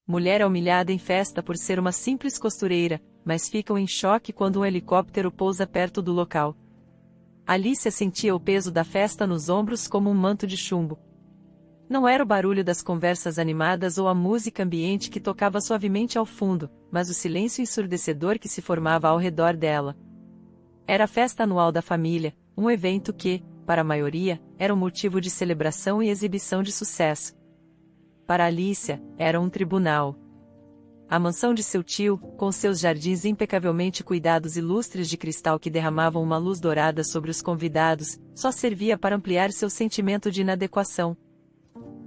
Mulher é humilhada em festa por ser uma simples costureira, mas ficam em choque quando um helicóptero pousa perto do local. Alicia sentia o peso da festa nos ombros como um manto de chumbo. Não era o barulho das conversas animadas ou a música ambiente que tocava suavemente ao fundo, mas o silêncio ensurdecedor que se formava ao redor dela. Era a festa anual da família, um evento que, para a maioria, era um motivo de celebração e exibição de sucesso. Para Alicia, era um tribunal. A mansão de seu tio, com seus jardins impecavelmente cuidados e lustres de cristal que derramavam uma luz dourada sobre os convidados, só servia para ampliar seu sentimento de inadequação.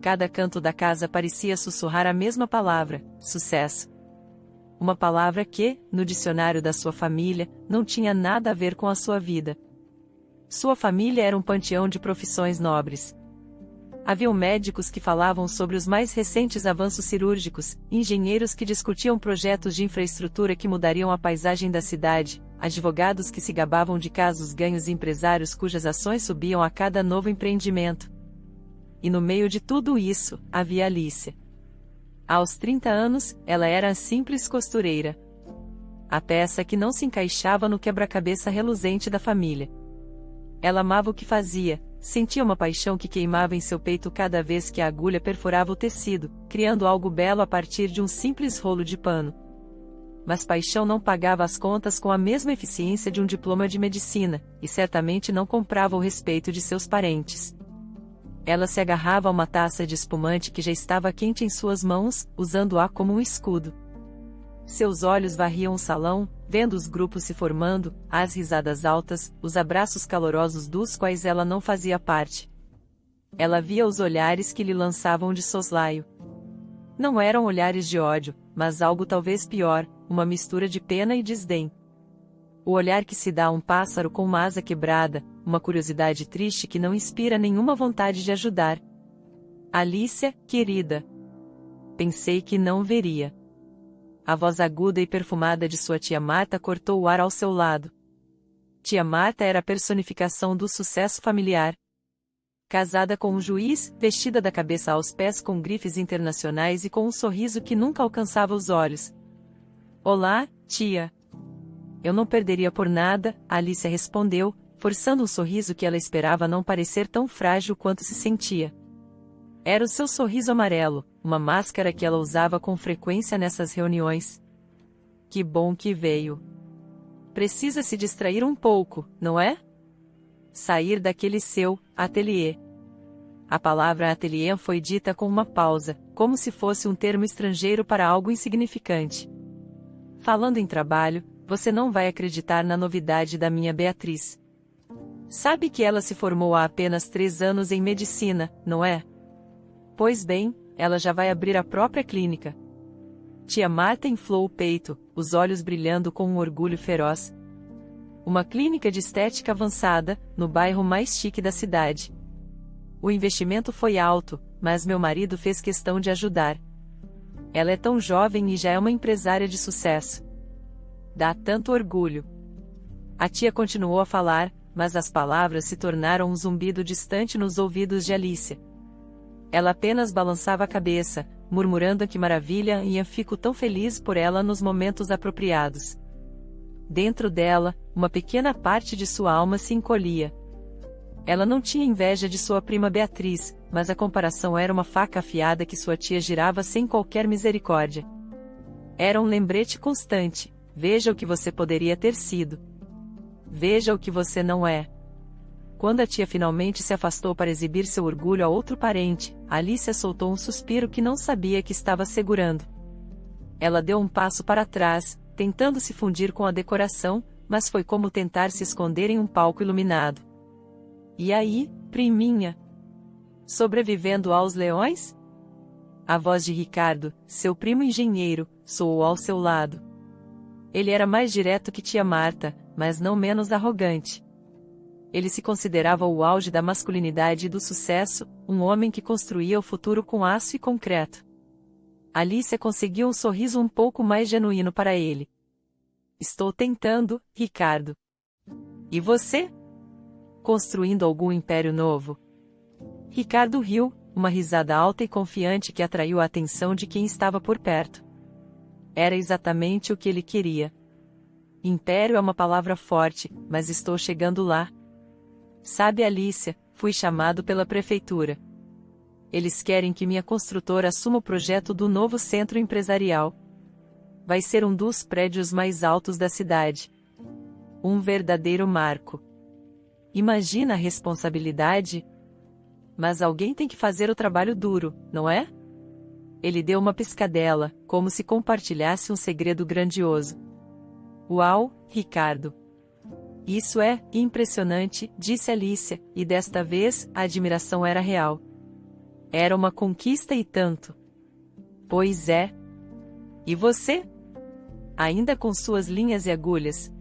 Cada canto da casa parecia sussurrar a mesma palavra: sucesso. Uma palavra que, no dicionário da sua família, não tinha nada a ver com a sua vida. Sua família era um panteão de profissões nobres. Haviam médicos que falavam sobre os mais recentes avanços cirúrgicos, engenheiros que discutiam projetos de infraestrutura que mudariam a paisagem da cidade, advogados que se gabavam de casos ganhos e empresários cujas ações subiam a cada novo empreendimento. E no meio de tudo isso, havia Alicia. Aos 30 anos, ela era a simples costureira. A peça que não se encaixava no quebra-cabeça reluzente da família. Ela amava o que fazia, sentia uma paixão que queimava em seu peito cada vez que a agulha perfurava o tecido, criando algo belo a partir de um simples rolo de pano. Mas paixão não pagava as contas com a mesma eficiência de um diploma de medicina, e certamente não comprava o respeito de seus parentes. Ela se agarrava a uma taça de espumante que já estava quente em suas mãos, usando-a como um escudo. Seus olhos varriam o salão, vendo os grupos se formando, as risadas altas, os abraços calorosos dos quais ela não fazia parte. Ela via os olhares que lhe lançavam de soslaio. Não eram olhares de ódio, mas algo talvez pior, uma mistura de pena e desdém. O olhar que se dá a um pássaro com uma asa quebrada, uma curiosidade triste que não inspira nenhuma vontade de ajudar. Alicia, querida. Pensei que não veria. A voz aguda e perfumada de sua tia Marta cortou o ar ao seu lado. Tia Marta era a personificação do sucesso familiar. Casada com um juiz, vestida da cabeça aos pés com grifes internacionais e com um sorriso que nunca alcançava os olhos. Olá, tia. Eu não perderia por nada, Alicia respondeu, forçando um sorriso que ela esperava não parecer tão frágil quanto se sentia. Era o seu sorriso amarelo, uma máscara que ela usava com frequência nessas reuniões. Que bom que veio. Precisa se distrair um pouco, não é? Sair daquele seu ateliê. A palavra ateliê foi dita com uma pausa, como se fosse um termo estrangeiro para algo insignificante. Falando em trabalho, você não vai acreditar na novidade da minha Beatriz. Sabe que ela se formou há apenas 3 anos em medicina, não é? Pois bem, ela já vai abrir a própria clínica. Tia Marta inflou o peito, os olhos brilhando com um orgulho feroz. Uma clínica de estética avançada, no bairro mais chique da cidade. O investimento foi alto, mas meu marido fez questão de ajudar. Ela é tão jovem e já é uma empresária de sucesso. Dá tanto orgulho. A tia continuou a falar, mas as palavras se tornaram um zumbido distante nos ouvidos de Alicia. Ela apenas balançava a cabeça, murmurando que maravilha e fico tão feliz por ela nos momentos apropriados. Dentro dela, uma pequena parte de sua alma se encolhia. Ela não tinha inveja de sua prima Beatriz, mas a comparação era uma faca afiada que sua tia girava sem qualquer misericórdia. Era um lembrete constante: veja o que você poderia ter sido. Veja o que você não é. Quando a tia finalmente se afastou para exibir seu orgulho a outro parente, Alicia soltou um suspiro que não sabia que estava segurando. Ela deu um passo para trás, tentando se fundir com a decoração, mas foi como tentar se esconder em um palco iluminado. E aí, priminha? Sobrevivendo aos leões? A voz de Ricardo, seu primo engenheiro, soou ao seu lado. Ele era mais direto que tia Marta, mas não menos arrogante. Ele se considerava o auge da masculinidade e do sucesso, um homem que construía o futuro com aço e concreto. Alicia conseguiu um sorriso um pouco mais genuíno para ele. Estou tentando, Ricardo. E você? Construindo algum império novo? Ricardo riu, uma risada alta e confiante que atraiu a atenção de quem estava por perto. Era exatamente o que ele queria. Império é uma palavra forte, mas estou chegando lá. Sabe, Alicia, fui chamado pela prefeitura. Eles querem que minha construtora assuma o projeto do novo centro empresarial. Vai ser um dos prédios mais altos da cidade. Um verdadeiro marco. Imagina a responsabilidade? Mas alguém tem que fazer o trabalho duro, não é? Ele deu uma piscadela, como se compartilhasse um segredo grandioso. Uau, Ricardo! Isso é impressionante, disse Alicia, e desta vez a admiração era real. Era uma conquista e tanto. Pois é. E você? Ainda com suas linhas e agulhas?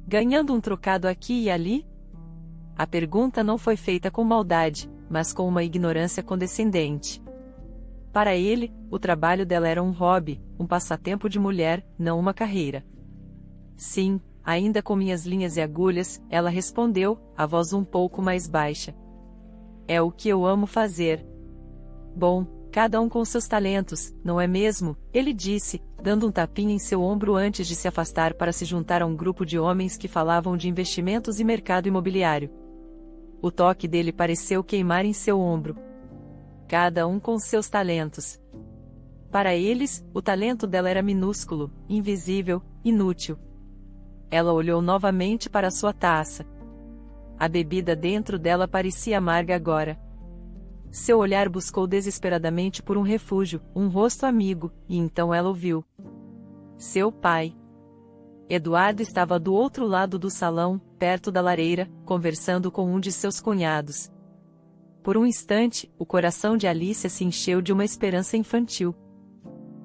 Ganhando um trocado aqui e ali? A pergunta não foi feita com maldade, mas com uma ignorância condescendente. Para ele, o trabalho dela era um hobby, um passatempo de mulher, não uma carreira. Sim, ainda com minhas linhas e agulhas, ela respondeu, a voz um pouco mais baixa. É o que eu amo fazer. Bom, cada um com seus talentos, não é mesmo? Ele disse, dando um tapinha em seu ombro antes de se afastar para se juntar a um grupo de homens que falavam de investimentos e mercado imobiliário. O toque dele pareceu queimar em seu ombro. Cada um com seus talentos. Para eles, o talento dela era minúsculo, invisível, inútil. Ela olhou novamente para sua taça. A bebida dentro dela parecia amarga agora. Seu olhar buscou desesperadamente por um refúgio, um rosto amigo, e então ela ouviu. Seu pai. Eduardo estava do outro lado do salão, perto da lareira, conversando com um de seus cunhados. Por um instante, o coração de Alicia se encheu de uma esperança infantil.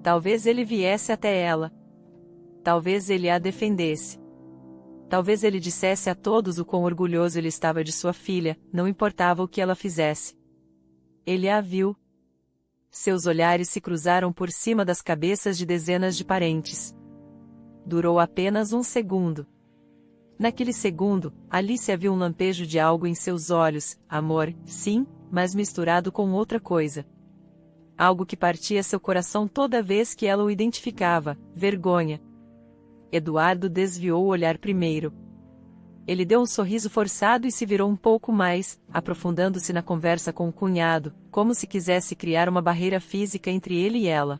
Talvez ele viesse até ela. Talvez ele a defendesse. Talvez ele dissesse a todos o quão orgulhoso ele estava de sua filha, não importava o que ela fizesse. Ele a viu. Seus olhares se cruzaram por cima das cabeças de dezenas de parentes. Durou apenas um segundo. Naquele segundo, Alicia viu um lampejo de algo em seus olhos, amor, sim, mas misturado com outra coisa. Algo que partia seu coração toda vez que ela o identificava, vergonha. Eduardo desviou o olhar primeiro. Ele deu um sorriso forçado e se virou um pouco mais, aprofundando-se na conversa com o cunhado, como se quisesse criar uma barreira física entre ele e ela.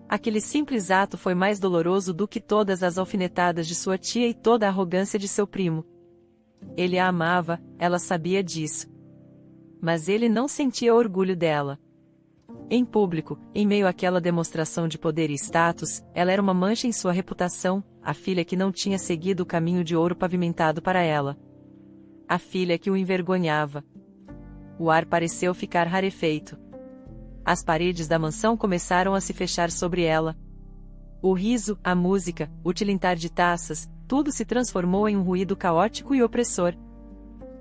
Aquele simples ato foi mais doloroso do que todas as alfinetadas de sua tia e toda a arrogância de seu primo. Ele a amava, ela sabia disso. Mas ele não sentia orgulho dela. Em público, em meio àquela demonstração de poder e status, ela era uma mancha em sua reputação, a filha que não tinha seguido o caminho de ouro pavimentado para ela. A filha que o envergonhava. O ar pareceu ficar rarefeito. As paredes da mansão começaram a se fechar sobre ela. O riso, a música, o tilintar de taças, tudo se transformou em um ruído caótico e opressor.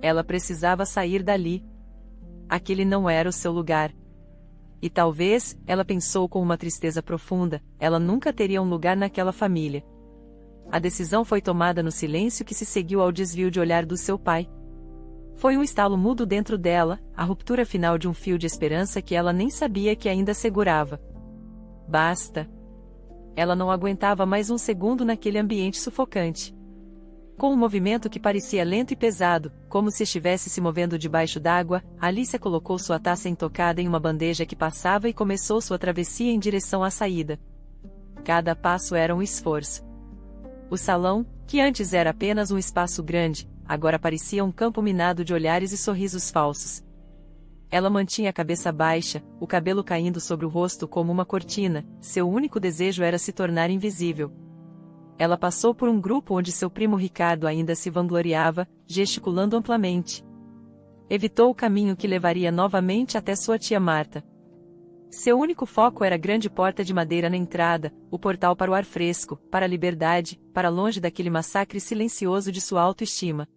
Ela precisava sair dali. Aquele não era o seu lugar. E talvez, ela pensou com uma tristeza profunda, ela nunca teria um lugar naquela família. A decisão foi tomada no silêncio que se seguiu ao desvio de olhar do seu pai. Foi um estalo mudo dentro dela, a ruptura final de um fio de esperança que ela nem sabia que ainda segurava. Basta. Ela não aguentava mais um segundo naquele ambiente sufocante. Com um movimento que parecia lento e pesado, como se estivesse se movendo debaixo d'água, Alicia colocou sua taça intocada em uma bandeja que passava e começou sua travessia em direção à saída. Cada passo era um esforço. O salão, que antes era apenas um espaço grande, agora parecia um campo minado de olhares e sorrisos falsos. Ela mantinha a cabeça baixa, o cabelo caindo sobre o rosto como uma cortina, seu único desejo era se tornar invisível. Ela passou por um grupo onde seu primo Ricardo ainda se vangloriava, gesticulando amplamente. Evitou o caminho que levaria novamente até sua tia Marta. Seu único foco era a grande porta de madeira na entrada, o portal para o ar fresco, para a liberdade, para longe daquele massacre silencioso de sua autoestima.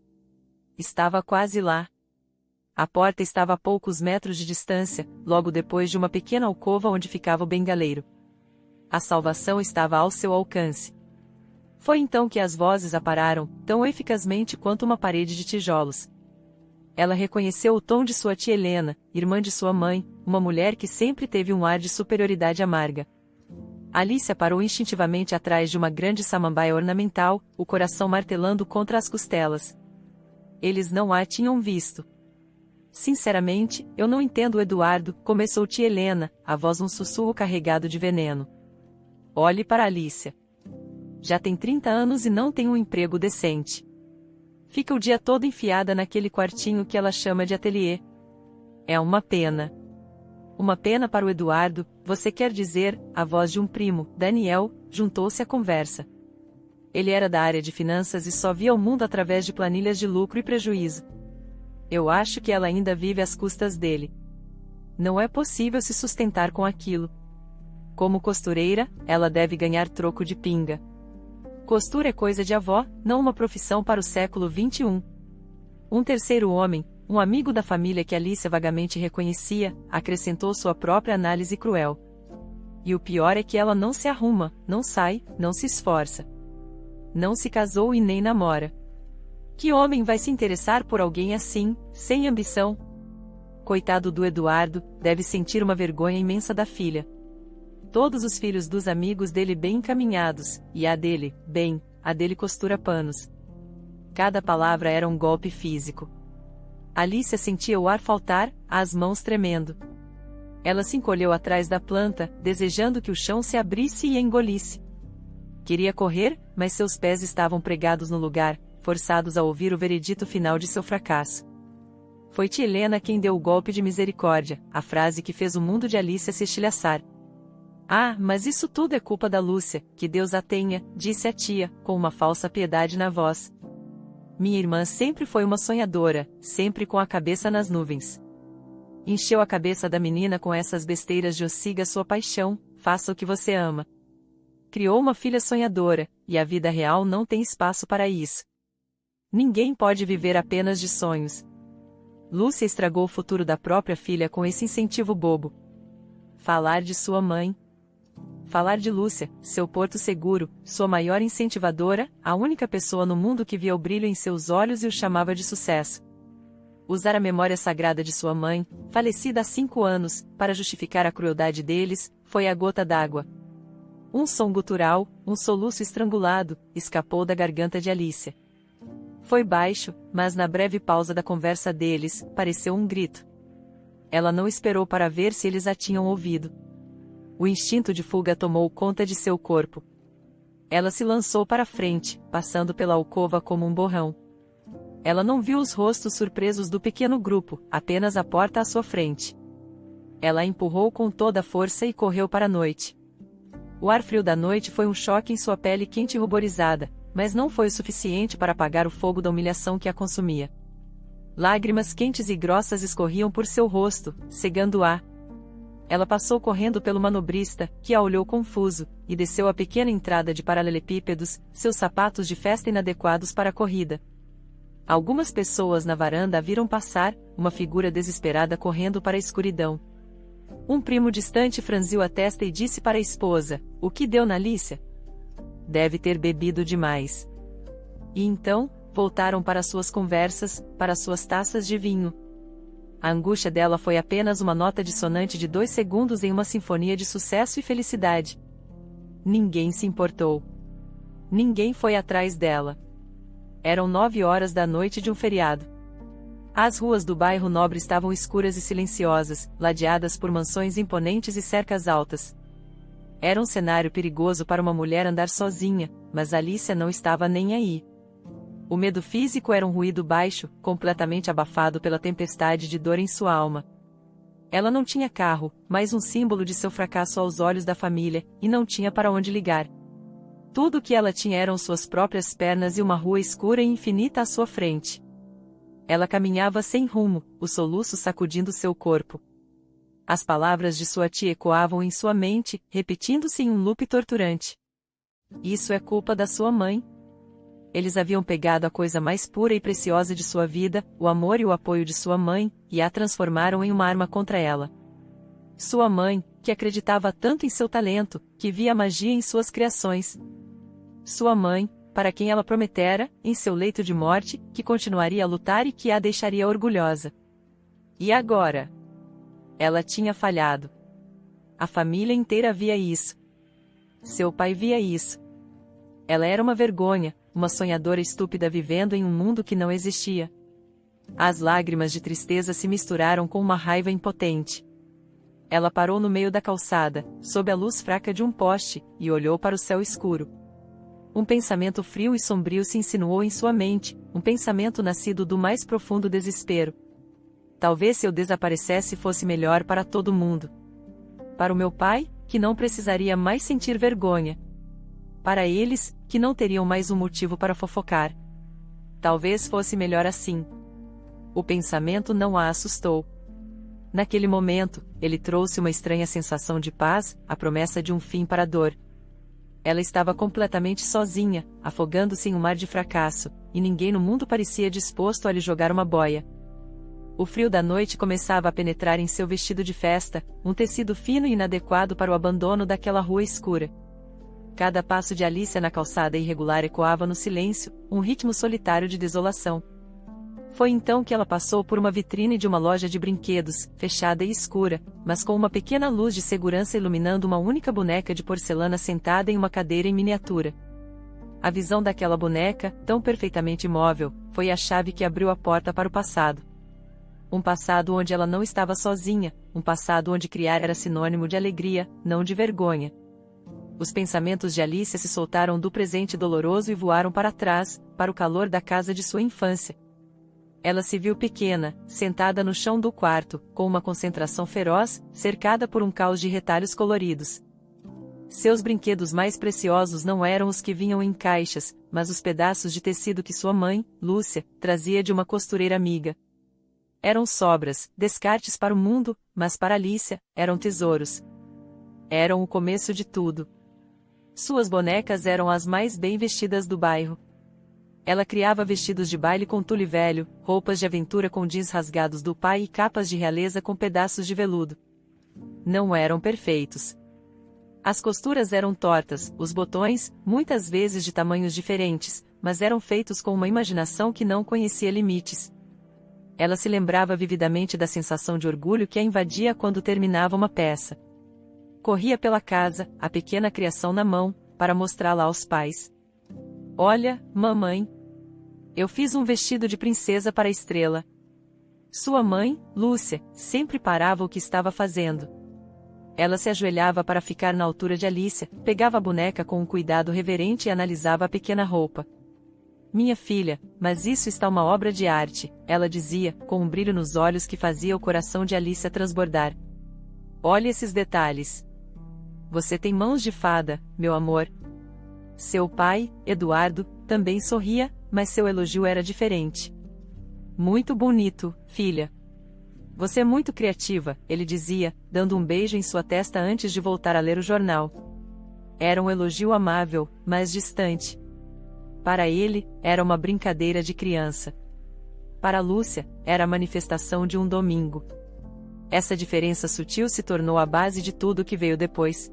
Estava quase lá. A porta estava a poucos metros de distância, logo depois de uma pequena alcova onde ficava o bengaleiro. A salvação estava ao seu alcance. Foi então que as vozes a pararam, tão eficazmente quanto uma parede de tijolos. Ela reconheceu o tom de sua tia Helena, irmã de sua mãe, uma mulher que sempre teve um ar de superioridade amarga. Alicia parou instintivamente atrás de uma grande samambaia ornamental, o coração martelando contra as costelas. Eles não a tinham visto. Sinceramente, eu não entendo Eduardo, começou tia Helena, a voz um sussurro carregado de veneno. Olhe para Alicia. Já tem 30 anos e não tem um emprego decente. Fica o dia todo enfiada naquele quartinho que ela chama de ateliê. É uma pena. Uma pena para o Eduardo, você quer dizer, a voz de um primo, Daniel, juntou-se à conversa. Ele era da área de finanças e só via o mundo através de planilhas de lucro e prejuízo. Eu acho que ela ainda vive às custas dele. Não é possível se sustentar com aquilo. Como costureira, ela deve ganhar troco de pinga. Costura é coisa de avó, não uma profissão para o século XXI. Um terceiro homem, um amigo da família que Alicia vagamente reconhecia, acrescentou sua própria análise cruel. E o pior é que ela não se arruma, não sai, não se esforça. Não se casou e nem namora. Que homem vai se interessar por alguém assim, sem ambição? Coitado do Eduardo, deve sentir uma vergonha imensa da filha. Todos os filhos dos amigos dele bem encaminhados, e a dele, bem, a dele costura panos. Cada palavra era um golpe físico. Alicia sentia o ar faltar, as mãos tremendo. Ela se encolheu atrás da planta, desejando que o chão se abrisse e a engolisse. Queria correr, mas seus pés estavam pregados no lugar, forçados a ouvir o veredito final de seu fracasso. Foi tia Helena quem deu o golpe de misericórdia, a frase que fez o mundo de Alicia se estilhaçar. Ah, mas isso tudo é culpa da Lúcia, que Deus a tenha, disse a tia, com uma falsa piedade na voz. Minha irmã sempre foi uma sonhadora, sempre com a cabeça nas nuvens. Encheu a cabeça da menina com essas besteiras de siga sua paixão, faça o que você ama. Criou uma filha sonhadora, e a vida real não tem espaço para isso. Ninguém pode viver apenas de sonhos. Lúcia estragou o futuro da própria filha com esse incentivo bobo. Falar de sua mãe. Falar de Lúcia, seu porto seguro, sua maior incentivadora, a única pessoa no mundo que via o brilho em seus olhos e o chamava de sucesso. Usar a memória sagrada de sua mãe, falecida há 5 anos, para justificar a crueldade deles, foi a gota d'água. Um som gutural, um soluço estrangulado, escapou da garganta de Alicia. Foi baixo, mas na breve pausa da conversa deles, pareceu um grito. Ela não esperou para ver se eles a tinham ouvido. O instinto de fuga tomou conta de seu corpo. Ela se lançou para frente, passando pela alcova como um borrão. Ela não viu os rostos surpresos do pequeno grupo, apenas a porta à sua frente. Ela a empurrou com toda a força e correu para a noite. O ar frio da noite foi um choque em sua pele quente e ruborizada, mas não foi o suficiente para apagar o fogo da humilhação que a consumia. Lágrimas quentes e grossas escorriam por seu rosto, cegando-a. Ela passou correndo pelo manobrista, que a olhou confuso, e desceu a pequena entrada de paralelepípedos, seus sapatos de festa inadequados para a corrida. Algumas pessoas na varanda a viram passar, uma figura desesperada correndo para a escuridão. Um primo distante franziu a testa e disse para a esposa, o que deu na Alicia? Deve ter bebido demais. E então, voltaram para suas conversas, para suas taças de vinho. A angústia dela foi apenas uma nota dissonante de 2 segundos em uma sinfonia de sucesso e felicidade. Ninguém se importou. Ninguém foi atrás dela. Eram 9 horas da noite de um feriado. As ruas do bairro nobre estavam escuras e silenciosas, ladeadas por mansões imponentes e cercas altas. Era um cenário perigoso para uma mulher andar sozinha, mas Alicia não estava nem aí. O medo físico era um ruído baixo, completamente abafado pela tempestade de dor em sua alma. Ela não tinha carro, mais um símbolo de seu fracasso aos olhos da família, e não tinha para onde ligar. Tudo o que ela tinha eram suas próprias pernas e uma rua escura e infinita à sua frente. Ela caminhava sem rumo, o soluço sacudindo seu corpo. As palavras de sua tia ecoavam em sua mente, repetindo-se em um loop torturante. Isso é culpa da sua mãe. Eles haviam pegado a coisa mais pura e preciosa de sua vida, o amor e o apoio de sua mãe, e a transformaram em uma arma contra ela. Sua mãe, que acreditava tanto em seu talento, que via a magia em suas criações. Sua mãe, para quem ela prometera, em seu leito de morte, que continuaria a lutar e que a deixaria orgulhosa. E agora? Ela tinha falhado. A família inteira via isso. Seu pai via isso. Ela era uma vergonha, uma sonhadora estúpida vivendo em um mundo que não existia. As lágrimas de tristeza se misturaram com uma raiva impotente. Ela parou no meio da calçada, sob a luz fraca de um poste, e olhou para o céu escuro. Um pensamento frio e sombrio se insinuou em sua mente, um pensamento nascido do mais profundo desespero. Talvez se eu desaparecesse fosse melhor para todo mundo. Para o meu pai, que não precisaria mais sentir vergonha. Para eles, que não teriam mais um motivo para fofocar. Talvez fosse melhor assim. O pensamento não a assustou. Naquele momento, ele trouxe uma estranha sensação de paz, a promessa de um fim para a dor. Ela estava completamente sozinha, afogando-se em um mar de fracasso, e ninguém no mundo parecia disposto a lhe jogar uma boia. O frio da noite começava a penetrar em seu vestido de festa, um tecido fino e inadequado para o abandono daquela rua escura. Cada passo de Alicia na calçada irregular ecoava no silêncio, um ritmo solitário de desolação. Foi então que ela passou por uma vitrine de uma loja de brinquedos, fechada e escura, mas com uma pequena luz de segurança iluminando uma única boneca de porcelana sentada em uma cadeira em miniatura. A visão daquela boneca, tão perfeitamente imóvel, foi a chave que abriu a porta para o passado. Um passado onde ela não estava sozinha, um passado onde criar era sinônimo de alegria, não de vergonha. Os pensamentos de Alicia se soltaram do presente doloroso e voaram para trás, para o calor da casa de sua infância. Ela se viu pequena, sentada no chão do quarto, com uma concentração feroz, cercada por um caos de retalhos coloridos. Seus brinquedos mais preciosos não eram os que vinham em caixas, mas os pedaços de tecido que sua mãe, Lúcia, trazia de uma costureira amiga. Eram sobras, descartes para o mundo, mas para Alicia, eram tesouros. Eram o começo de tudo. Suas bonecas eram as mais bem vestidas do bairro. Ela criava vestidos de baile com tule velho, roupas de aventura com jeans rasgados do pai e capas de realeza com pedaços de veludo. Não eram perfeitos. As costuras eram tortas, os botões, muitas vezes de tamanhos diferentes, mas eram feitos com uma imaginação que não conhecia limites. Ela se lembrava vividamente da sensação de orgulho que a invadia quando terminava uma peça. Corria pela casa, a pequena criação na mão, para mostrá-la aos pais. Olha, mamãe. Eu fiz um vestido de princesa para a estrela. Sua mãe, Lúcia, sempre parava o que estava fazendo. Ela se ajoelhava para ficar na altura de Alicia, pegava a boneca com um cuidado reverente e analisava a pequena roupa. Minha filha, mas isso está uma obra de arte, ela dizia, com um brilho nos olhos que fazia o coração de Alicia transbordar. Olhe esses detalhes. Você tem mãos de fada, meu amor. Seu pai, Eduardo, também sorria, mas seu elogio era diferente. Muito bonito, filha. Você é muito criativa, ele dizia, dando um beijo em sua testa antes de voltar a ler o jornal. Era um elogio amável, mas distante. Para ele, era uma brincadeira de criança. Para Lúcia, era a manifestação de um domingo. Essa diferença sutil se tornou a base de tudo o que veio depois.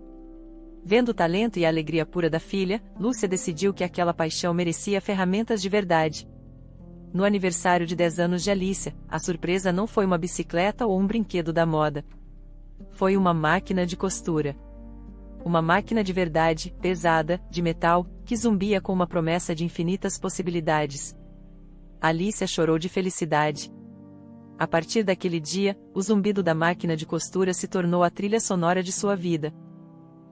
Vendo o talento e a alegria pura da filha, Lúcia decidiu que aquela paixão merecia ferramentas de verdade. No aniversário de 10 anos de Alicia, a surpresa não foi uma bicicleta ou um brinquedo da moda. Foi uma máquina de costura. Uma máquina de verdade, pesada, de metal, que zumbia com uma promessa de infinitas possibilidades. Alicia chorou de felicidade. A partir daquele dia, o zumbido da máquina de costura se tornou a trilha sonora de sua vida.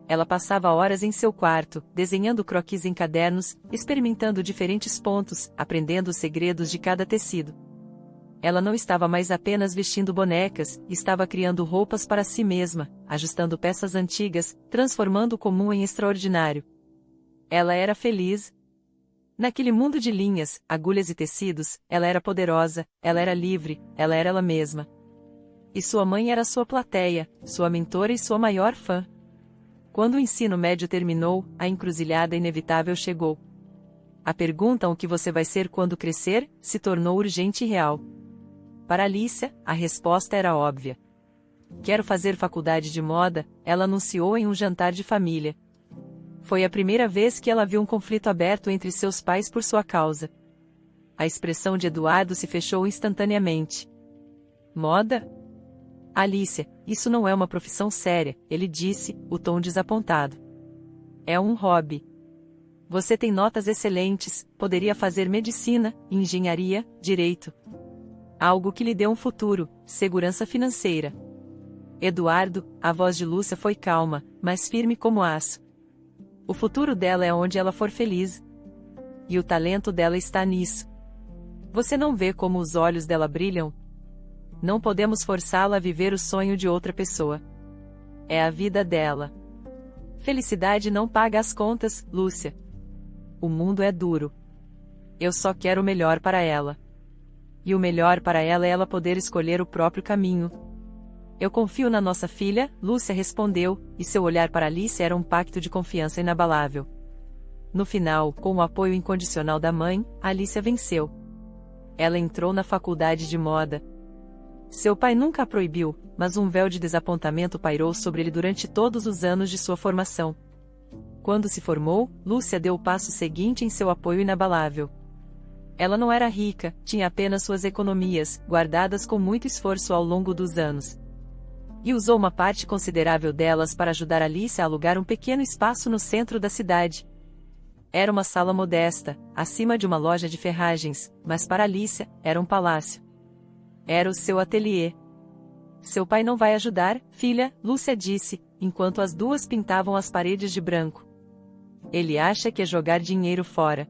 Ela passava horas em seu quarto, desenhando croquis em cadernos, experimentando diferentes pontos, aprendendo os segredos de cada tecido. Ela não estava mais apenas vestindo bonecas, estava criando roupas para si mesma, ajustando peças antigas, transformando o comum em extraordinário. Ela era feliz. Naquele mundo de linhas, agulhas e tecidos, ela era poderosa, ela era livre, ela era ela mesma. E sua mãe era sua plateia, sua mentora e sua maior fã. Quando o ensino médio terminou, a encruzilhada inevitável chegou. A pergunta o que você vai ser quando crescer, se tornou urgente e real. Para Alicia, a resposta era óbvia. Quero fazer faculdade de moda, ela anunciou em um jantar de família. Foi a primeira vez que ela viu um conflito aberto entre seus pais por sua causa. A expressão de Eduardo se fechou instantaneamente. Moda? Alicia, isso não é uma profissão séria, ele disse, o tom desapontado. É um hobby. Você tem notas excelentes, poderia fazer medicina, engenharia, direito. Algo que lhe dê um futuro, segurança financeira. Eduardo, a voz de Lúcia foi calma, mas firme como aço. O futuro dela é onde ela for feliz. E o talento dela está nisso. Você não vê como os olhos dela brilham? Não podemos forçá-la a viver o sonho de outra pessoa. É a vida dela. Felicidade não paga as contas, Lúcia. O mundo é duro. Eu só quero o melhor para ela. E o melhor para ela é ela poder escolher o próprio caminho. Eu confio na nossa filha, Lúcia respondeu, e seu olhar para Alice era um pacto de confiança inabalável. No final, com o apoio incondicional da mãe, Alicia venceu. Ela entrou na faculdade de moda. Seu pai nunca a proibiu, mas um véu de desapontamento pairou sobre ele durante todos os anos de sua formação. Quando se formou, Lúcia deu o passo seguinte em seu apoio inabalável. Ela não era rica, tinha apenas suas economias, guardadas com muito esforço ao longo dos anos. E usou uma parte considerável delas para ajudar Alice a alugar um pequeno espaço no centro da cidade. Era uma sala modesta, acima de uma loja de ferragens, mas para Alice, era um palácio. Era o seu ateliê. Seu pai não vai ajudar, filha, Lúcia disse, enquanto as duas pintavam as paredes de branco. Ele acha que é jogar dinheiro fora.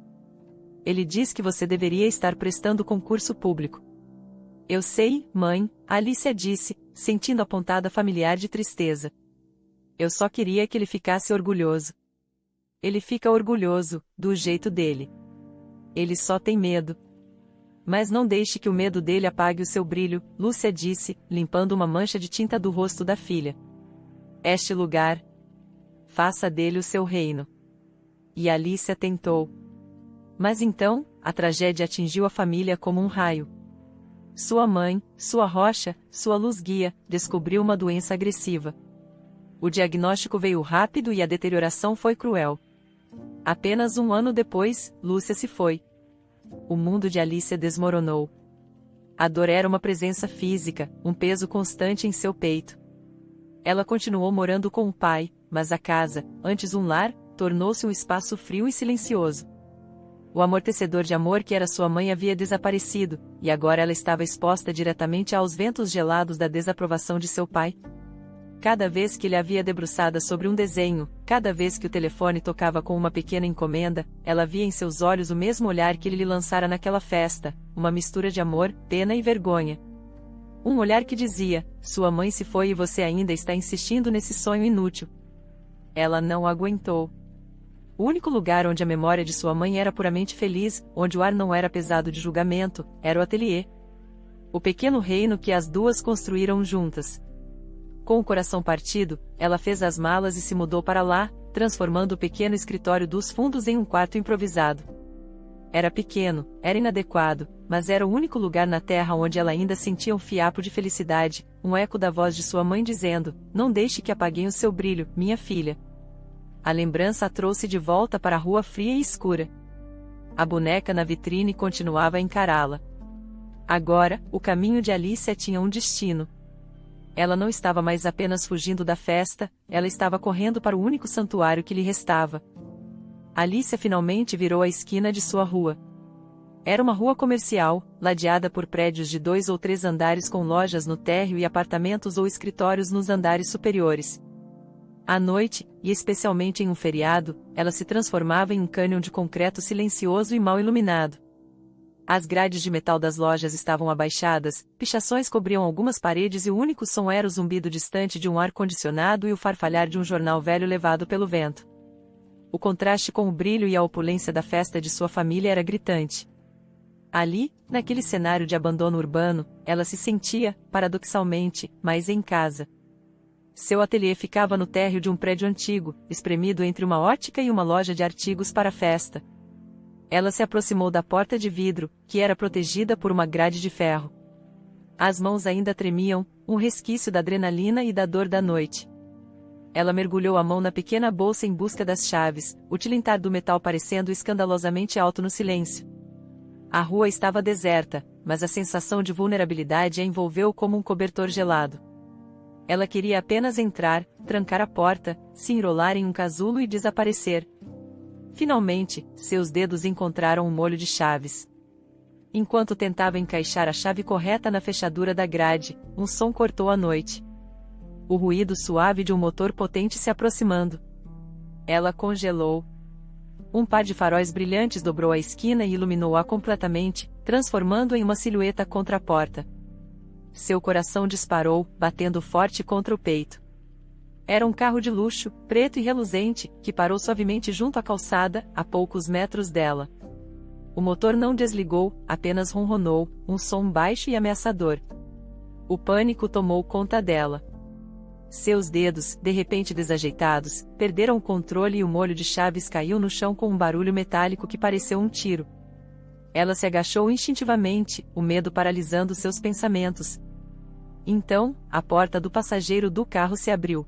Ele diz que você deveria estar prestando concurso público. Eu sei, mãe, Alicia disse, sentindo a pontada familiar de tristeza. Eu só queria que ele ficasse orgulhoso. Ele fica orgulhoso, do jeito dele. Ele só tem medo. Mas não deixe que o medo dele apague o seu brilho, Lúcia disse, limpando uma mancha de tinta do rosto da filha. Este lugar. Faça dele o seu reino. E Alicia tentou. Mas então, a tragédia atingiu a família como um raio. Sua mãe, sua rocha, sua luz-guia, descobriu uma doença agressiva. O diagnóstico veio rápido e a deterioração foi cruel. Apenas um ano depois, Lúcia se foi. O mundo de Alicia desmoronou. A dor era uma presença física, um peso constante em seu peito. Ela continuou morando com o pai, mas a casa, antes um lar, tornou-se um espaço frio e silencioso. O amortecedor de amor que era sua mãe havia desaparecido, e agora ela estava exposta diretamente aos ventos gelados da desaprovação de seu pai. Cada vez que ele a via debruçada sobre um desenho, cada vez que o telefone tocava com uma pequena encomenda, ela via em seus olhos o mesmo olhar que ele lhe lançara naquela festa, uma mistura de amor, pena e vergonha. Um olhar que dizia, sua mãe se foi e você ainda está insistindo nesse sonho inútil. Ela não aguentou. O único lugar onde a memória de sua mãe era puramente feliz, onde o ar não era pesado de julgamento, era o ateliê. O pequeno reino que as duas construíram juntas. Com o coração partido, ela fez as malas e se mudou para lá, transformando o pequeno escritório dos fundos em um quarto improvisado. Era pequeno, era inadequado, mas era o único lugar na terra onde ela ainda sentia um fiapo de felicidade, um eco da voz de sua mãe dizendo, não deixe que apaguem o seu brilho, minha filha. A lembrança a trouxe de volta para a rua fria e escura. A boneca na vitrine continuava a encará-la. Agora, o caminho de Alicia tinha um destino. Ela não estava mais apenas fugindo da festa, ela estava correndo para o único santuário que lhe restava. Alicia finalmente virou a esquina de sua rua. Era uma rua comercial, ladeada por prédios de 2 ou 3 andares com lojas no térreo e apartamentos ou escritórios nos andares superiores. À noite, e especialmente em um feriado, ela se transformava em um cânion de concreto silencioso e mal iluminado. As grades de metal das lojas estavam abaixadas, pichações cobriam algumas paredes e o único som era o zumbido distante de um ar-condicionado e o farfalhar de um jornal velho levado pelo vento. O contraste com o brilho e a opulência da festa de sua família era gritante. Ali, naquele cenário de abandono urbano, ela se sentia, paradoxalmente, mais em casa. Seu ateliê ficava no térreo de um prédio antigo, espremido entre uma ótica e uma loja de artigos para a festa. Ela se aproximou da porta de vidro, que era protegida por uma grade de ferro. As mãos ainda tremiam, um resquício da adrenalina e da dor da noite. Ela mergulhou a mão na pequena bolsa em busca das chaves, o tilintar do metal parecendo escandalosamente alto no silêncio. A rua estava deserta, mas a sensação de vulnerabilidade a envolveu como um cobertor gelado. Ela queria apenas entrar, trancar a porta, se enrolar em um casulo e desaparecer. Finalmente, seus dedos encontraram um molho de chaves. Enquanto tentava encaixar a chave correta na fechadura da grade, um som cortou a noite. O ruído suave de um motor potente se aproximando. Ela congelou. Um par de faróis brilhantes dobrou a esquina e iluminou-a completamente, transformando-a em uma silhueta contra a porta. Seu coração disparou, batendo forte contra o peito. Era um carro de luxo, preto e reluzente, que parou suavemente junto à calçada, a poucos metros dela. O motor não desligou, apenas ronronou, um som baixo e ameaçador. O pânico tomou conta dela. Seus dedos, de repente desajeitados, perderam o controle e o molho de chaves caiu no chão com um barulho metálico que pareceu um tiro. Ela se agachou instintivamente, o medo paralisando seus pensamentos. Então, a porta do passageiro do carro se abriu.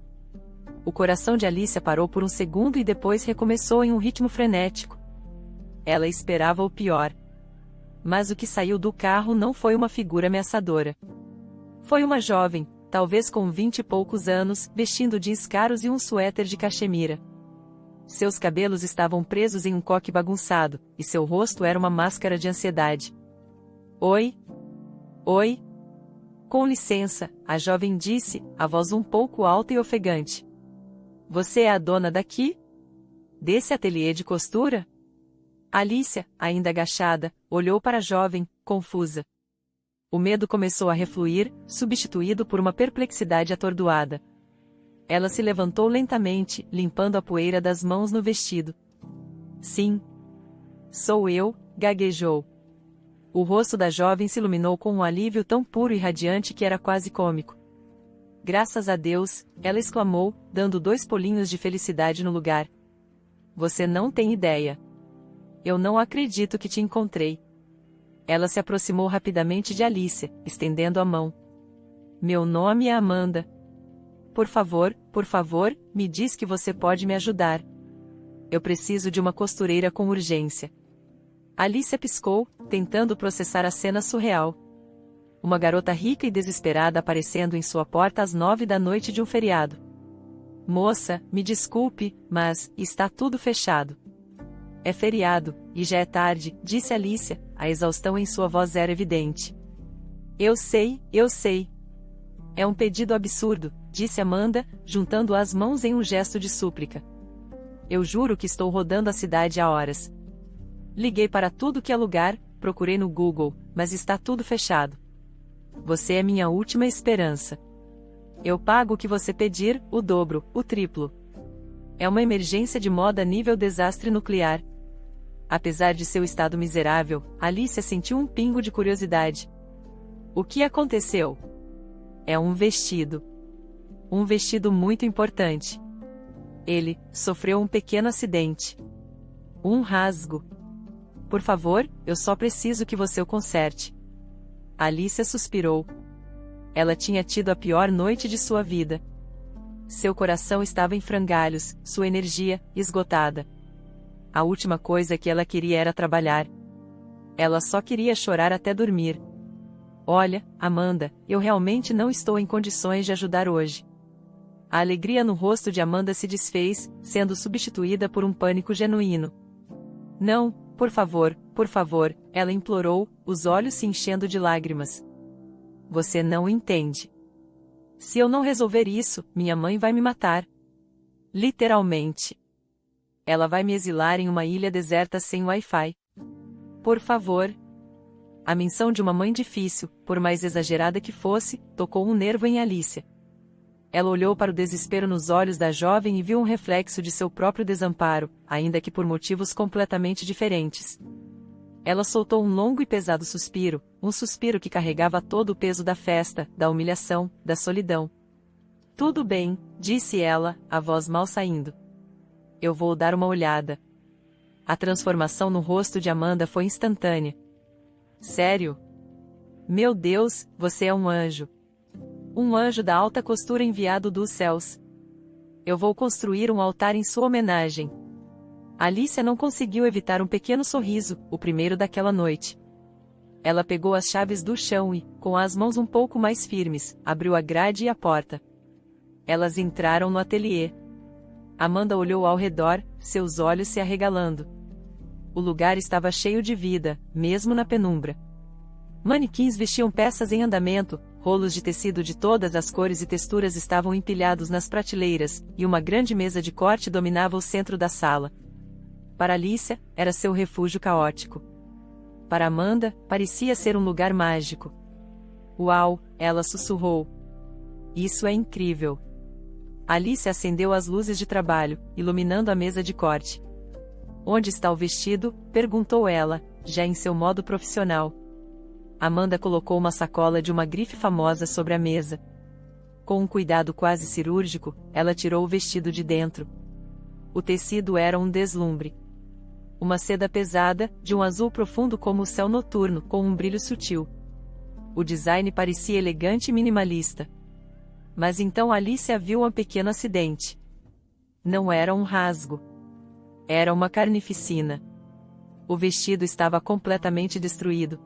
O coração de Alicia parou por um segundo e depois recomeçou em um ritmo frenético. Ela esperava o pior. Mas o que saiu do carro não foi uma figura ameaçadora. Foi uma jovem, talvez com 20 e poucos anos, vestindo jeans caros e um suéter de cachemira. Seus cabelos estavam presos em um coque bagunçado, e seu rosto era uma máscara de ansiedade. Oi? Oi? Com licença, a jovem disse, a voz um pouco alta e ofegante. Você é a dona daqui? Desse ateliê de costura? Alicia, ainda agachada, olhou para a jovem, confusa. O medo começou a refluir, substituído por uma perplexidade atordoada. Ela se levantou lentamente, limpando a poeira das mãos no vestido. Sim. Sou eu, gaguejou. O rosto da jovem se iluminou com um alívio tão puro e radiante que era quase cômico. Graças a Deus, ela exclamou, dando 2 pulinhos de felicidade no lugar. Você não tem ideia. Eu não acredito que te encontrei. Ela se aproximou rapidamente de Alicia, estendendo a mão. Meu nome é Amanda. Por favor, me diz que você pode me ajudar. Eu preciso de uma costureira com urgência. Alicia piscou, tentando processar a cena surreal. Uma garota rica e desesperada aparecendo em sua porta às 9 da noite de um feriado. Moça, me desculpe, mas está tudo fechado. É feriado, e já é tarde, disse Alicia, a exaustão em sua voz era evidente. Eu sei. É um pedido absurdo, disse Amanda, juntando as mãos em um gesto de súplica. Eu juro que estou rodando a cidade há horas. Liguei para tudo que é lugar, procurei no Google, mas está tudo fechado. Você é minha última esperança. Eu pago o que você pedir, o dobro, o triplo. É uma emergência de moda nível desastre nuclear. Apesar de seu estado miserável, Alicia sentiu um pingo de curiosidade. O que aconteceu? É um vestido. Um vestido muito importante. Ele sofreu um pequeno acidente. Um rasgo. Por favor, eu só preciso que você o conserte. Alicia suspirou. Ela tinha tido a pior noite de sua vida. Seu coração estava em frangalhos, sua energia, esgotada. A última coisa que ela queria era trabalhar. Ela só queria chorar até dormir. Olha, Amanda, eu realmente não estou em condições de ajudar hoje. A alegria no rosto de Amanda se desfez, sendo substituída por um pânico genuíno. Não, por favor, ela implorou, os olhos se enchendo de lágrimas. Você não entende. Se eu não resolver isso, minha mãe vai me matar. Literalmente. Ela vai me exilar em uma ilha deserta sem Wi-Fi. Por favor. A menção de uma mãe difícil, por mais exagerada que fosse, tocou um nervo em Alicia. Ela olhou para o desespero nos olhos da jovem e viu um reflexo de seu próprio desamparo, ainda que por motivos completamente diferentes. Ela soltou um longo e pesado suspiro, um suspiro que carregava todo o peso da festa, da humilhação, da solidão. Tudo bem, disse ela, a voz mal saindo. Eu vou dar uma olhada. A transformação no rosto de Amanda foi instantânea. Sério? Meu Deus, você é um anjo. Um anjo da alta costura enviado dos céus. Eu vou construir um altar em sua homenagem. Alicia não conseguiu evitar um pequeno sorriso, o primeiro daquela noite. Ela pegou as chaves do chão e, com as mãos um pouco mais firmes, abriu a grade e a porta. Elas entraram no ateliê. Amanda olhou ao redor, seus olhos se arregalando. O lugar estava cheio de vida, mesmo na penumbra. Manequins vestiam peças em andamento, rolos de tecido de todas as cores e texturas estavam empilhados nas prateleiras, e uma grande mesa de corte dominava o centro da sala. Para Alicia, era seu refúgio caótico. Para Amanda, parecia ser um lugar mágico. Uau, ela sussurrou. Isso é incrível. Alicia acendeu as luzes de trabalho, iluminando a mesa de corte. Onde está o vestido? Perguntou ela, já em seu modo profissional. Amanda colocou uma sacola de uma grife famosa sobre a mesa. Com um cuidado quase cirúrgico, ela tirou o vestido de dentro. O tecido era um deslumbre. Uma seda pesada, de um azul profundo como o céu noturno, com um brilho sutil. O design parecia elegante e minimalista. Mas então Alicia viu um pequeno acidente. Não era um rasgo. Era uma carnificina. O vestido estava completamente destruído.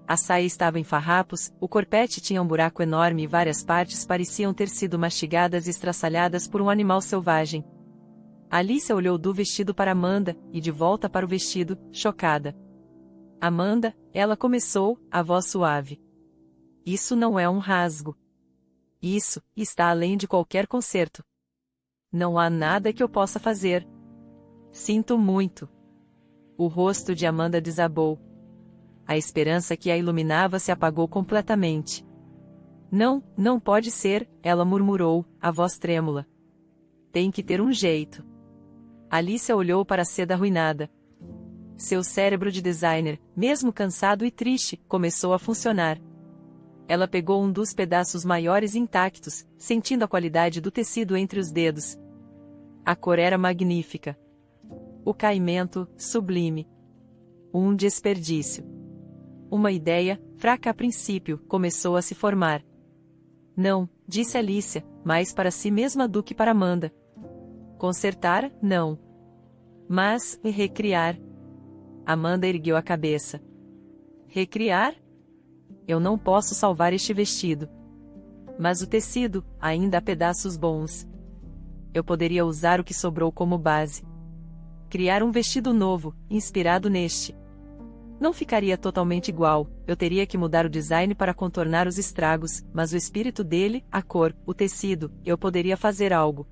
A saia estava em farrapos, o corpete tinha um buraco enorme e várias partes pareciam ter sido mastigadas e estraçalhadas por um animal selvagem. Alicia olhou do vestido para Amanda, e de volta para o vestido, chocada. Amanda, ela começou, a voz suave. Isso não é um rasgo. Isso está além de qualquer conserto. Não há nada que eu possa fazer. Sinto muito. O rosto de Amanda desabou. A esperança que a iluminava se apagou completamente. Não, não pode ser, ela murmurou, a voz trêmula. Tem que ter um jeito. Alicia olhou para a seda arruinada. Seu cérebro de designer, mesmo cansado e triste, começou a funcionar. Ela pegou um dos pedaços maiores intactos, sentindo a qualidade do tecido entre os dedos. A cor era magnífica. O caimento, sublime. Um desperdício. Uma ideia, fraca a princípio, começou a se formar. Não, disse Alicia, mais para si mesma do que para Amanda. Consertar, não. Mas, recriar. Amanda ergueu a cabeça. Recriar? Eu não posso salvar este vestido. Mas o tecido, ainda há pedaços bons. Eu poderia usar o que sobrou como base. Criar um vestido novo, inspirado neste. Não ficaria totalmente igual, eu teria que mudar o design para contornar os estragos, mas o espírito dele, a cor, o tecido, eu poderia fazer algo.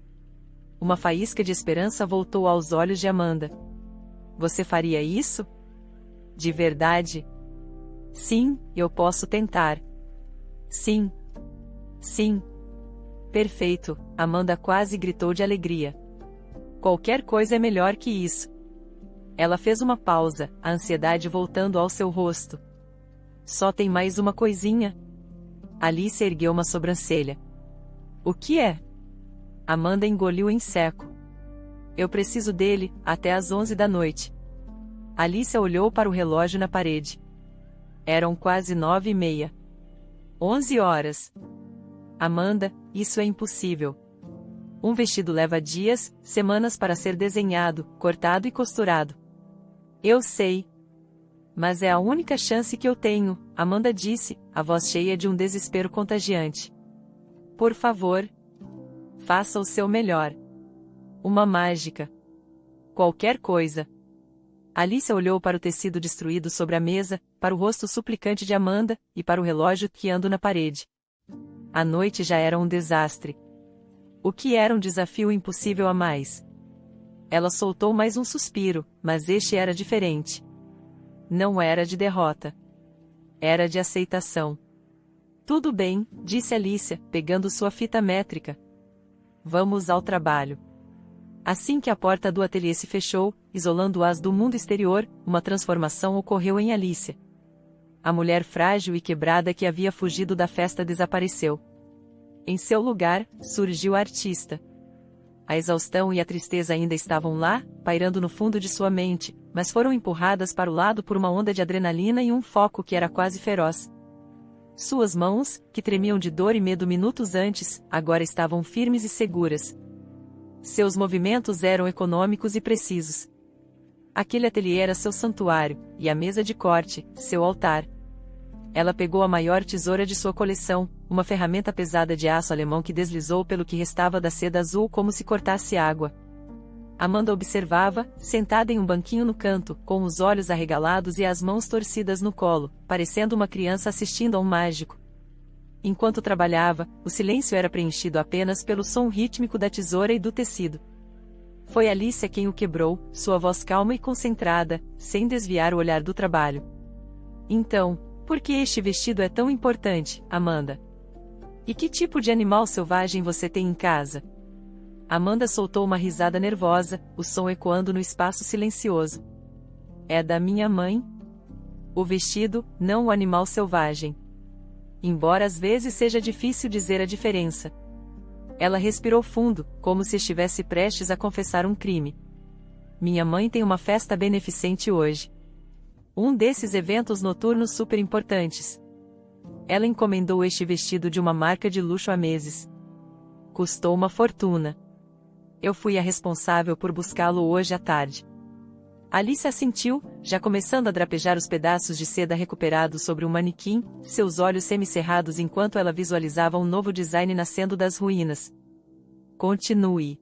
Uma faísca de esperança voltou aos olhos de Amanda. Você faria isso? De verdade? Sim, eu posso tentar. Sim. Sim. Perfeito, Amanda quase gritou de alegria. Qualquer coisa é melhor que isso. Ela fez uma pausa, a ansiedade voltando ao seu rosto. Só tem mais uma coisinha? Alicia ergueu uma sobrancelha. O que é? Amanda engoliu em seco. Eu preciso dele, até às 11 da noite. Alicia olhou para o relógio na parede. Eram quase 9h30. 11 horas. Amanda, isso é impossível. Um vestido leva dias, semanas para ser desenhado, cortado e costurado. Eu sei. Mas é a única chance que eu tenho, Amanda disse, a voz cheia de um desespero contagiante. Por favor. Faça o seu melhor. Uma mágica. Qualquer coisa. Alicia olhou para o tecido destruído sobre a mesa, para o rosto suplicante de Amanda, e para o relógio quiando na parede. A noite já era um desastre. O que era um desafio impossível a mais? Ela soltou mais um suspiro, mas este era diferente. Não era de derrota. Era de aceitação. Tudo bem, disse Alicia, pegando sua fita métrica. Vamos ao trabalho. Assim que a porta do ateliê se fechou, isolando-as do mundo exterior, uma transformação ocorreu em Alicia. A mulher frágil e quebrada que havia fugido da festa desapareceu. Em seu lugar, surgiu a artista. A exaustão e a tristeza ainda estavam lá, pairando no fundo de sua mente, mas foram empurradas para o lado por uma onda de adrenalina e um foco que era quase feroz. Suas mãos, que tremiam de dor e medo minutos antes, agora estavam firmes e seguras. Seus movimentos eram econômicos e precisos. Aquele ateliê era seu santuário, e a mesa de corte, seu altar. Ela pegou a maior tesoura de sua coleção, uma ferramenta pesada de aço alemão que deslizou pelo que restava da seda azul como se cortasse água. Amanda observava, sentada em um banquinho no canto, com os olhos arregalados e as mãos torcidas no colo, parecendo uma criança assistindo a um mágico. Enquanto trabalhava, o silêncio era preenchido apenas pelo som rítmico da tesoura e do tecido. Foi Alicia quem o quebrou, sua voz calma e concentrada, sem desviar o olhar do trabalho. Então, por que este vestido é tão importante, Amanda? E que tipo de animal selvagem você tem em casa? Amanda soltou uma risada nervosa, o som ecoando no espaço silencioso. É da minha mãe? O vestido, não o animal selvagem. Embora às vezes seja difícil dizer a diferença. Ela respirou fundo, como se estivesse prestes a confessar um crime. Minha mãe tem uma festa beneficente hoje. Um desses eventos noturnos super importantes. Ela encomendou este vestido de uma marca de luxo há meses. Custou uma fortuna. Eu fui a responsável por buscá-lo hoje à tarde. Alice assentiu, já começando a drapejar os pedaços de seda recuperados sobre um manequim, seus olhos semicerrados enquanto ela visualizava um novo design nascendo das ruínas. Continue.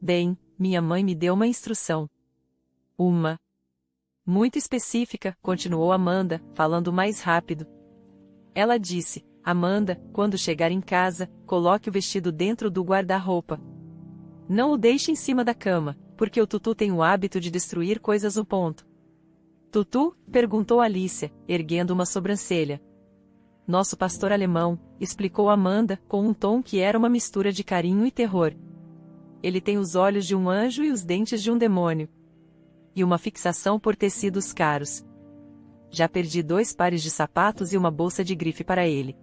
Bem, minha mãe me deu uma instrução. Uma. Muito específica, continuou Amanda, falando mais rápido. Ela disse, Amanda, quando chegar em casa, coloque o vestido dentro do guarda-roupa. Não o deixe em cima da cama, porque o Tutu tem o hábito de destruir coisas no ponto. Tutu? Perguntou Alicia, erguendo uma sobrancelha. Nosso pastor alemão, explicou Amanda, com um tom que era uma mistura de carinho e terror. Ele tem os olhos de um anjo e os dentes de um demônio. E uma fixação por tecidos caros. Já perdi 2 pares de sapatos e uma bolsa de grife para ele.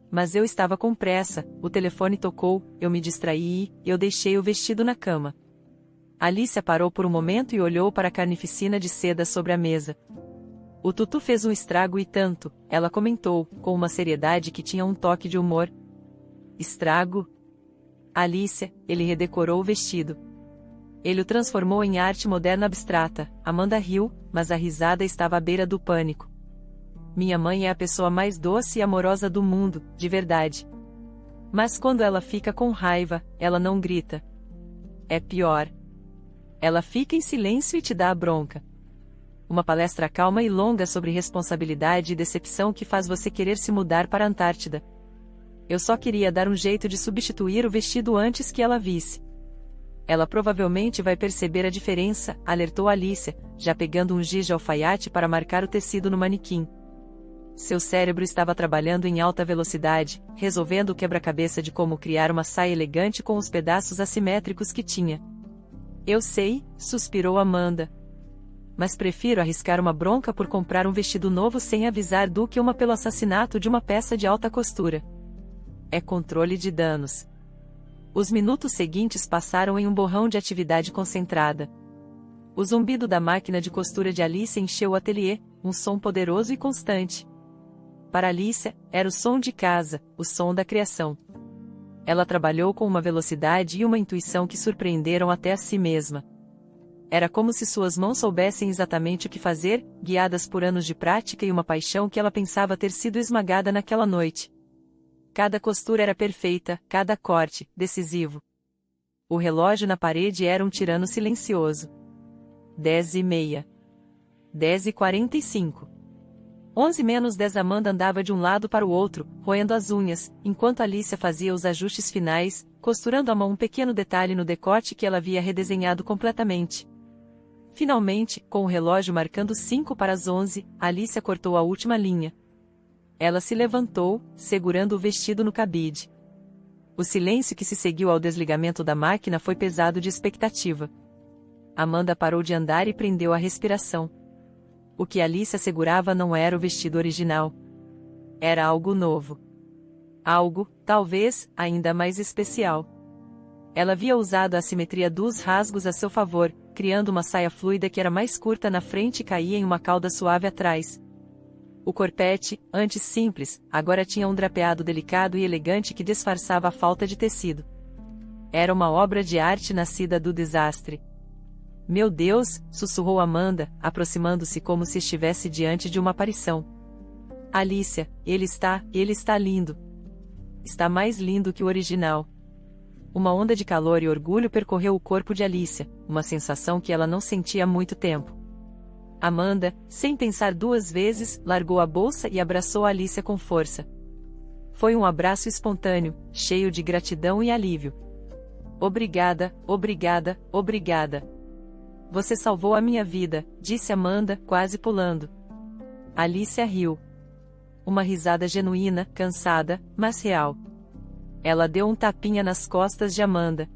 Mas eu estava com pressa, o telefone tocou, eu me distraí e eu deixei o vestido na cama. Alicia parou por um momento e olhou para a carnificina de seda sobre a mesa. O Tutu fez um estrago e tanto, ela comentou, com uma seriedade que tinha um toque de humor. Estrago? Alicia, ele redecorou o vestido. Ele o transformou em arte moderna abstrata. Amanda riu, mas a risada estava à beira do pânico. Minha mãe é a pessoa mais doce e amorosa do mundo, de verdade. Mas quando ela fica com raiva, ela não grita. É pior. Ela fica em silêncio e te dá a bronca. Uma palestra calma e longa sobre responsabilidade e decepção que faz você querer se mudar para a Antártida. Eu só queria dar um jeito de substituir o vestido antes que ela visse. Ela provavelmente vai perceber a diferença, alertou Alicia, já pegando um giz de alfaiate para marcar o tecido no manequim. Seu cérebro estava trabalhando em alta velocidade, resolvendo o quebra-cabeça de como criar uma saia elegante com os pedaços assimétricos que tinha. Eu sei, suspirou Amanda. Mas prefiro arriscar uma bronca por comprar um vestido novo sem avisar do que uma pelo assassinato de uma peça de alta costura. É controle de danos. Os minutos seguintes passaram em um borrão de atividade concentrada. O zumbido da máquina de costura de Alice encheu o ateliê, um som poderoso e constante. Para Alicia, era o som de casa, o som da criação. Ela trabalhou com uma velocidade e uma intuição que surpreenderam até a si mesma. Era como se suas mãos soubessem exatamente o que fazer, guiadas por anos de prática e uma paixão que ela pensava ter sido esmagada naquela noite. Cada costura era perfeita, cada corte, decisivo. O relógio na parede era um tirano silencioso. 10h30. 10h45. 11 menos 10. Amanda andava de um lado para o outro, roendo as unhas, enquanto Alicia fazia os ajustes finais, costurando à mão um pequeno detalhe no decote que ela havia redesenhado completamente. Finalmente, com o relógio marcando 5 para as 11, Alicia cortou a última linha. Ela se levantou, segurando o vestido no cabide. O silêncio que se seguiu ao desligamento da máquina foi pesado de expectativa. Amanda parou de andar e prendeu a respiração. O que Alicia segurava não era o vestido original. Era algo novo. Algo, talvez, ainda mais especial. Ela havia usado a assimetria dos rasgos a seu favor, criando uma saia fluida que era mais curta na frente e caía em uma cauda suave atrás. O corpete, antes simples, agora tinha um drapeado delicado e elegante que disfarçava a falta de tecido. Era uma obra de arte nascida do desastre. Meu Deus, sussurrou Amanda, aproximando-se como se estivesse diante de uma aparição. Alicia, ele está lindo. Está mais lindo que o original. Uma onda de calor e orgulho percorreu o corpo de Alicia, uma sensação que ela não sentia há muito tempo. Amanda, sem pensar duas vezes, largou a bolsa e abraçou Alicia com força. Foi um abraço espontâneo, cheio de gratidão e alívio. Obrigada, obrigada, obrigada. Você salvou a minha vida, disse Amanda, quase pulando. Alicia riu. Uma risada genuína, cansada, mas real. Ela deu um tapinha nas costas de Amanda.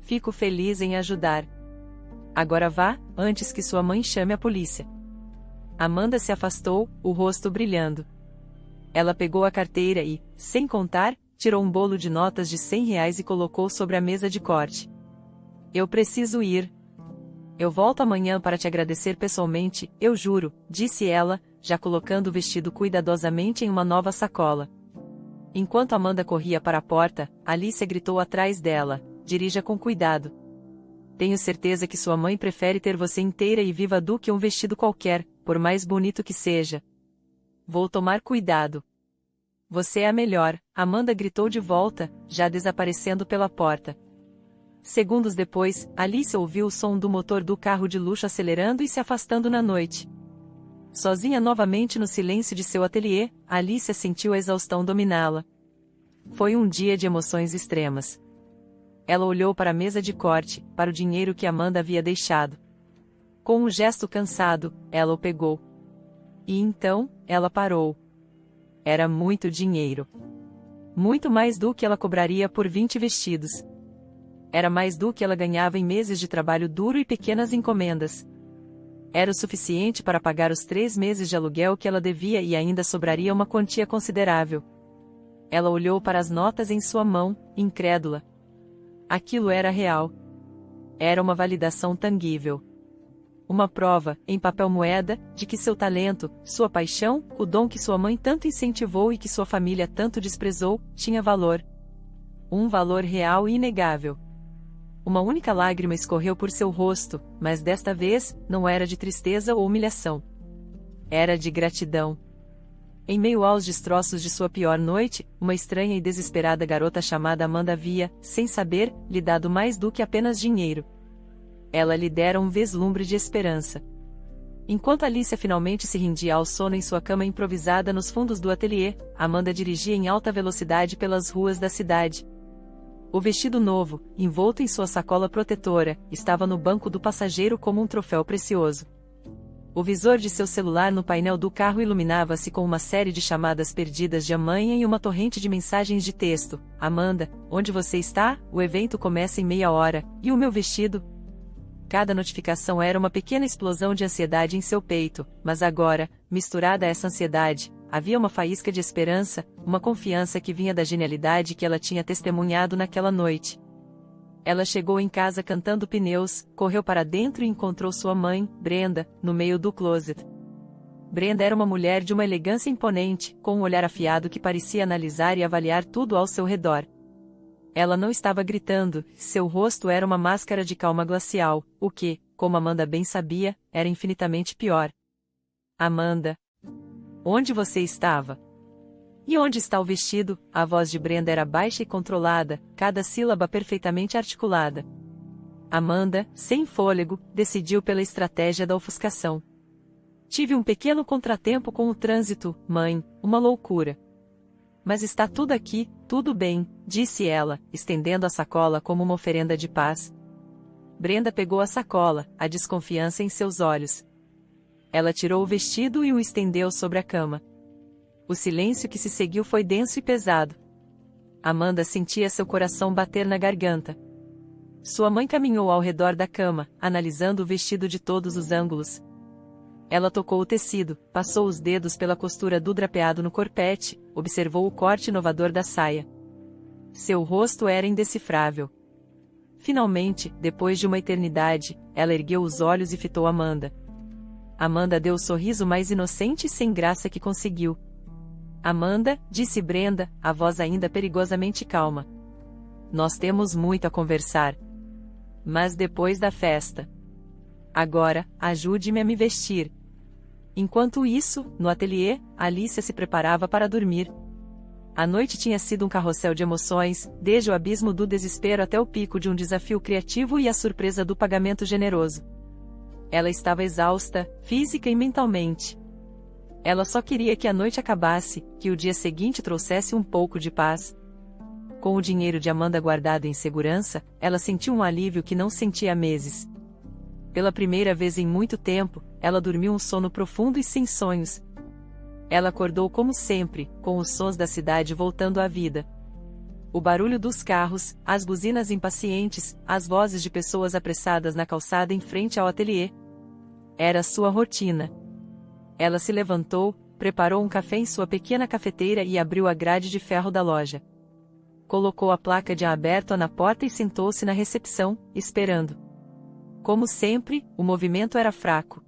Fico feliz em ajudar. Agora vá, antes que sua mãe chame a polícia. Amanda se afastou, o rosto brilhando. Ela pegou a carteira e, sem contar, tirou um bolo de notas de R$ 100 e colocou sobre a mesa de corte. Eu preciso ir. Eu volto amanhã para te agradecer pessoalmente, eu juro, disse ela, já colocando o vestido cuidadosamente em uma nova sacola. Enquanto Amanda corria para a porta, Alicia gritou atrás dela, dirija com cuidado. Tenho certeza que sua mãe prefere ter você inteira e viva do que um vestido qualquer, por mais bonito que seja. Vou tomar cuidado. Você é a melhor, Amanda gritou de volta, já desaparecendo pela porta. Segundos depois, Alicia ouviu o som do motor do carro de luxo acelerando e se afastando na noite. Sozinha novamente no silêncio de seu ateliê, Alicia sentiu a exaustão dominá-la. Foi um dia de emoções extremas. Ela olhou para a mesa de corte, para o dinheiro que Amanda havia deixado. Com um gesto cansado, ela o pegou. E então, ela parou. Era muito dinheiro. Muito mais do que ela cobraria por 20 vestidos. Era mais do que ela ganhava em meses de trabalho duro e pequenas encomendas. Era o suficiente para pagar os 3 meses de aluguel que ela devia e ainda sobraria uma quantia considerável. Ela olhou para as notas em sua mão, incrédula. Aquilo era real. Era uma validação tangível. Uma prova, em papel moeda, de que seu talento, sua paixão, o dom que sua mãe tanto incentivou e que sua família tanto desprezou, tinha valor. Um valor real e inegável. Uma única lágrima escorreu por seu rosto, mas desta vez, não era de tristeza ou humilhação. Era de gratidão. Em meio aos destroços de sua pior noite, uma estranha e desesperada garota chamada Amanda havia, sem saber, lhe dado mais do que apenas dinheiro. Ela lhe dera um vislumbre de esperança. Enquanto Alicia finalmente se rendia ao sono em sua cama improvisada nos fundos do ateliê, Amanda dirigia em alta velocidade pelas ruas da cidade. O vestido novo, envolto em sua sacola protetora, estava no banco do passageiro como um troféu precioso. O visor de seu celular no painel do carro iluminava-se com uma série de chamadas perdidas de Amanhã e uma torrente de mensagens de texto. Amanda, onde você está? O evento começa em meia hora, e o meu vestido? Cada notificação era uma pequena explosão de ansiedade em seu peito, mas agora, misturada a essa ansiedade, havia uma faísca de esperança, uma confiança que vinha da genialidade que ela tinha testemunhado naquela noite. Ela chegou em casa cantando pneus, correu para dentro e encontrou sua mãe, Brenda, no meio do closet. Brenda era uma mulher de uma elegância imponente, com um olhar afiado que parecia analisar e avaliar tudo ao seu redor. Ela não estava gritando, seu rosto era uma máscara de calma glacial, o que, como Amanda bem sabia, era infinitamente pior. Amanda. Onde você estava? E onde está o vestido? A voz de Brenda era baixa e controlada, cada sílaba perfeitamente articulada. Amanda, sem fôlego, decidiu pela estratégia da ofuscação. Tive um pequeno contratempo com o trânsito, mãe, uma loucura. Mas está tudo aqui, tudo bem, disse ela, estendendo a sacola como uma oferenda de paz. Brenda pegou a sacola, a desconfiança em seus olhos. Ela tirou o vestido e o estendeu sobre a cama. O silêncio que se seguiu foi denso e pesado. Amanda sentia seu coração bater na garganta. Sua mãe caminhou ao redor da cama, analisando o vestido de todos os ângulos. Ela tocou o tecido, passou os dedos pela costura do drapeado no corpete, observou o corte inovador da saia. Seu rosto era indecifrável. Finalmente, depois de uma eternidade, ela ergueu os olhos e fitou Amanda. Amanda deu o sorriso mais inocente e sem graça que conseguiu. Amanda, disse Brenda, a voz ainda perigosamente calma. Nós temos muito a conversar. Mas depois da festa. Agora, ajude-me a me vestir. Enquanto isso, no ateliê, Alicia se preparava para dormir. A noite tinha sido um carrossel de emoções, desde o abismo do desespero até o pico de um desafio criativo e a surpresa do pagamento generoso. Ela estava exausta, física e mentalmente. Ela só queria que a noite acabasse, que o dia seguinte trouxesse um pouco de paz. Com o dinheiro de Amanda guardado em segurança, ela sentiu um alívio que não sentia há meses. Pela primeira vez em muito tempo, ela dormiu um sono profundo e sem sonhos. Ela acordou como sempre, com os sons da cidade voltando à vida. O barulho dos carros, as buzinas impacientes, as vozes de pessoas apressadas na calçada em frente ao ateliê. Era sua rotina. Ela se levantou, preparou um café em sua pequena cafeteira e abriu a grade de ferro da loja. Colocou a placa de aberto na porta e sentou-se na recepção, esperando. Como sempre, o movimento era fraco.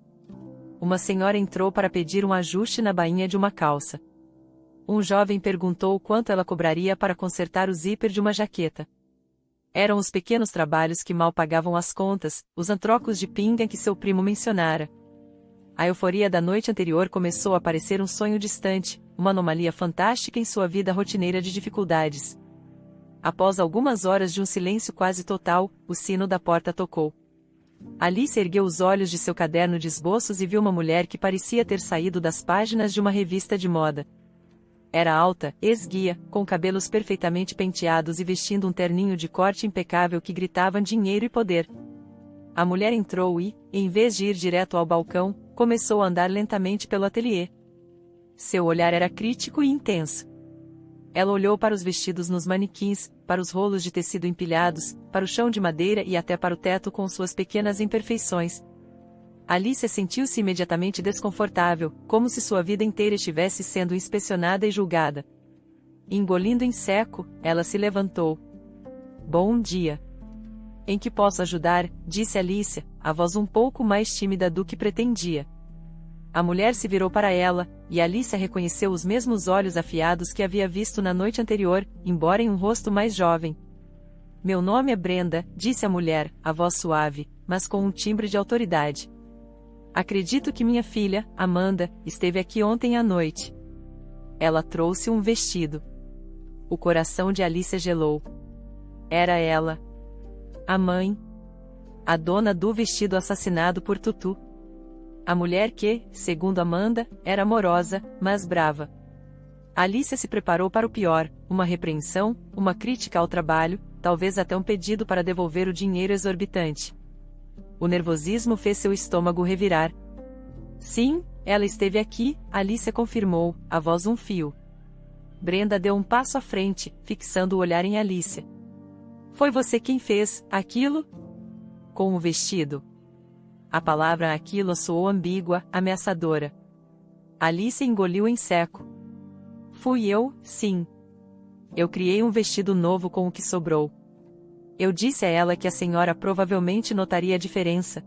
Uma senhora entrou para pedir um ajuste na bainha de uma calça. Um jovem perguntou quanto ela cobraria para consertar o zíper de uma jaqueta. Eram os pequenos trabalhos que mal pagavam as contas, os trocos de pinga que seu primo mencionara. A euforia da noite anterior começou a parecer um sonho distante, uma anomalia fantástica em sua vida rotineira de dificuldades. Após algumas horas de um silêncio quase total, o sino da porta tocou. Alice ergueu os olhos de seu caderno de esboços e viu uma mulher que parecia ter saído das páginas de uma revista de moda. Era alta, esguia, com cabelos perfeitamente penteados e vestindo um terninho de corte impecável que gritava dinheiro e poder. A mulher entrou e, em vez de ir direto ao balcão, começou a andar lentamente pelo ateliê. Seu olhar era crítico e intenso. Ela olhou para os vestidos nos manequins, para os rolos de tecido empilhados, para o chão de madeira e até para o teto com suas pequenas imperfeições. Alicia sentiu-se imediatamente desconfortável, como se sua vida inteira estivesse sendo inspecionada e julgada. Engolindo em seco, ela se levantou. Bom dia. Em que posso ajudar? Disse Alicia, a voz um pouco mais tímida do que pretendia. A mulher se virou para ela, e Alicia reconheceu os mesmos olhos afiados que havia visto na noite anterior, embora em um rosto mais jovem. Meu nome é Brenda, disse a mulher, a voz suave, mas com um timbre de autoridade. Acredito que minha filha, Amanda, esteve aqui ontem à noite. Ela trouxe um vestido. O coração de Alicia gelou. Era ela. A mãe. A dona do vestido assassinado por Tutu. A mulher que, segundo Amanda, era amorosa, mas brava. Alicia se preparou para o pior, uma repreensão, uma crítica ao trabalho, talvez até um pedido para devolver o dinheiro exorbitante. O nervosismo fez seu estômago revirar. Sim, ela esteve aqui, Alicia confirmou, a voz um fio. Brenda deu um passo à frente, fixando o olhar em Alicia. Foi você quem fez aquilo? Com o vestido. A palavra aquilo soou ambígua, ameaçadora. Alicia engoliu em seco. Fui eu, sim. Eu criei um vestido novo com o que sobrou. Eu disse a ela que a senhora provavelmente notaria a diferença.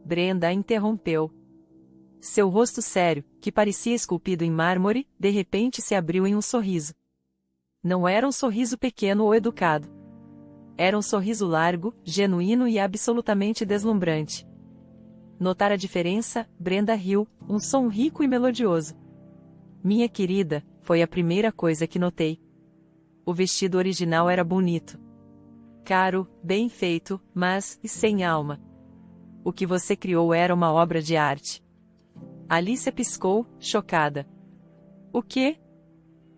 Brenda a interrompeu. Seu rosto sério, que parecia esculpido em mármore, de repente se abriu em um sorriso. Não era um sorriso pequeno ou educado. Era um sorriso largo, genuíno e absolutamente deslumbrante. Notar a diferença, Brenda riu, um som rico e melodioso. Minha querida, foi a primeira coisa que notei. O vestido original era bonito. Caro, bem feito, mas sem alma. O que você criou era uma obra de arte. Alicia piscou, chocada. O quê?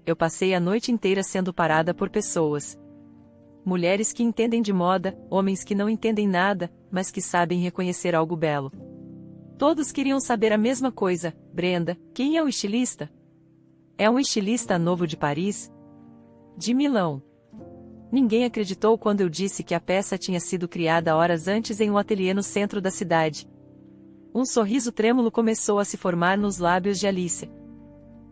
Eu passei a noite inteira sendo parada por pessoas. Mulheres que entendem de moda, homens que não entendem nada, mas que sabem reconhecer algo belo. Todos queriam saber a mesma coisa. Brenda, quem é o estilista? É um estilista novo de Paris? De Milão. Ninguém acreditou quando eu disse que a peça tinha sido criada horas antes em um ateliê no centro da cidade. Um sorriso trêmulo começou a se formar nos lábios de Alicia.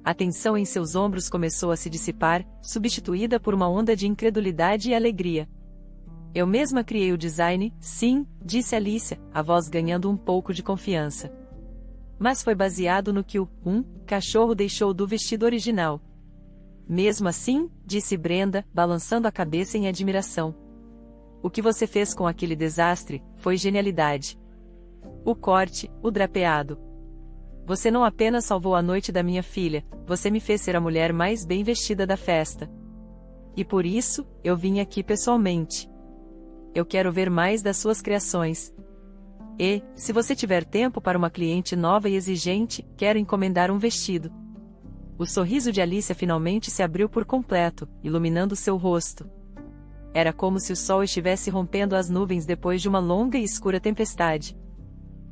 A tensão em seus ombros começou a se dissipar, substituída por uma onda de incredulidade e alegria. Eu mesma criei o design, sim, disse Alicia, a voz ganhando um pouco de confiança. Mas foi baseado no que o cachorro deixou do vestido original. Mesmo assim, disse Brenda, balançando a cabeça em admiração. O que você fez com aquele desastre foi genialidade. O corte, o drapeado. Você não apenas salvou a noite da minha filha, você me fez ser a mulher mais bem vestida da festa. E por isso, eu vim aqui pessoalmente. Eu quero ver mais das suas criações. E, se você tiver tempo para uma cliente nova e exigente, quero encomendar um vestido. O sorriso de Alicia finalmente se abriu por completo, iluminando seu rosto. Era como se o sol estivesse rompendo as nuvens depois de uma longa e escura tempestade.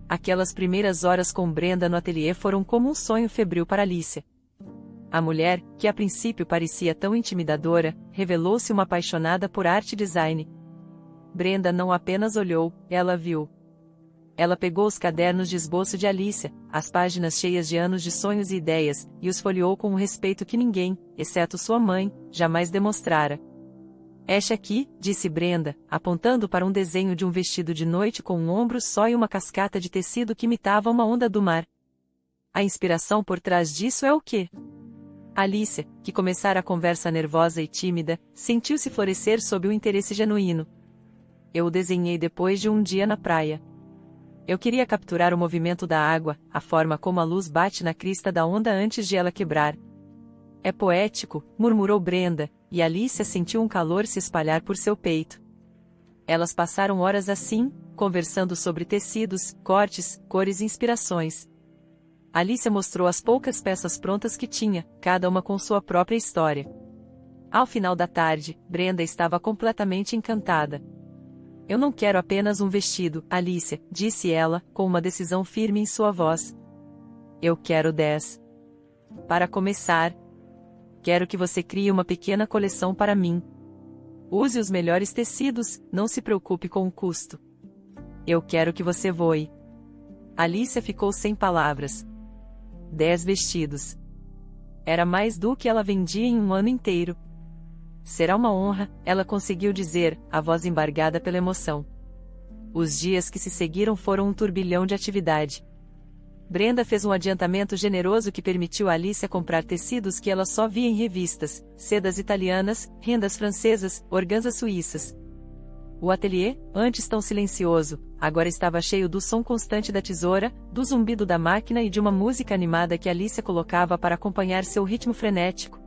Aquelas primeiras horas com Brenda no ateliê foram como um sonho febril para Alicia. A mulher, que a princípio parecia tão intimidadora, revelou-se uma apaixonada por arte design. Brenda não apenas olhou, ela viu. Ela pegou os cadernos de esboço de Alicia, as páginas cheias de anos de sonhos e ideias, e os folheou com um respeito que ninguém, exceto sua mãe, jamais demonstrara. Este aqui, disse Brenda, apontando para um desenho de um vestido de noite com um ombro só e uma cascata de tecido que imitava uma onda do mar. A inspiração por trás disso é o quê? Alicia, que começara a conversa nervosa e tímida, sentiu-se florescer sob o interesse genuíno. Eu o desenhei depois de um dia na praia. Eu queria capturar o movimento da água, a forma como a luz bate na crista da onda antes de ela quebrar. É poético, murmurou Brenda, e Alicia sentiu um calor se espalhar por seu peito. Elas passaram horas assim, conversando sobre tecidos, cortes, cores e inspirações. Alicia mostrou as poucas peças prontas que tinha, cada uma com sua própria história. Ao final da tarde, Brenda estava completamente encantada. Eu não quero apenas um vestido, Alicia, disse ela, com uma decisão firme em sua voz. Eu quero 10. Para começar, quero que você crie uma pequena coleção para mim. Use os melhores tecidos, não se preocupe com o custo. Eu quero que você voe. Alicia ficou sem palavras. 10 vestidos. Era mais do que ela vendia em um ano inteiro. Será uma honra, ela conseguiu dizer, a voz embargada pela emoção. Os dias que se seguiram foram um turbilhão de atividade. Brenda fez um adiantamento generoso que permitiu a Alicia comprar tecidos que ela só via em revistas, sedas italianas, rendas francesas, organzas suíças. O ateliê, antes tão silencioso, agora estava cheio do som constante da tesoura, do zumbido da máquina e de uma música animada que Alicia colocava para acompanhar seu ritmo frenético.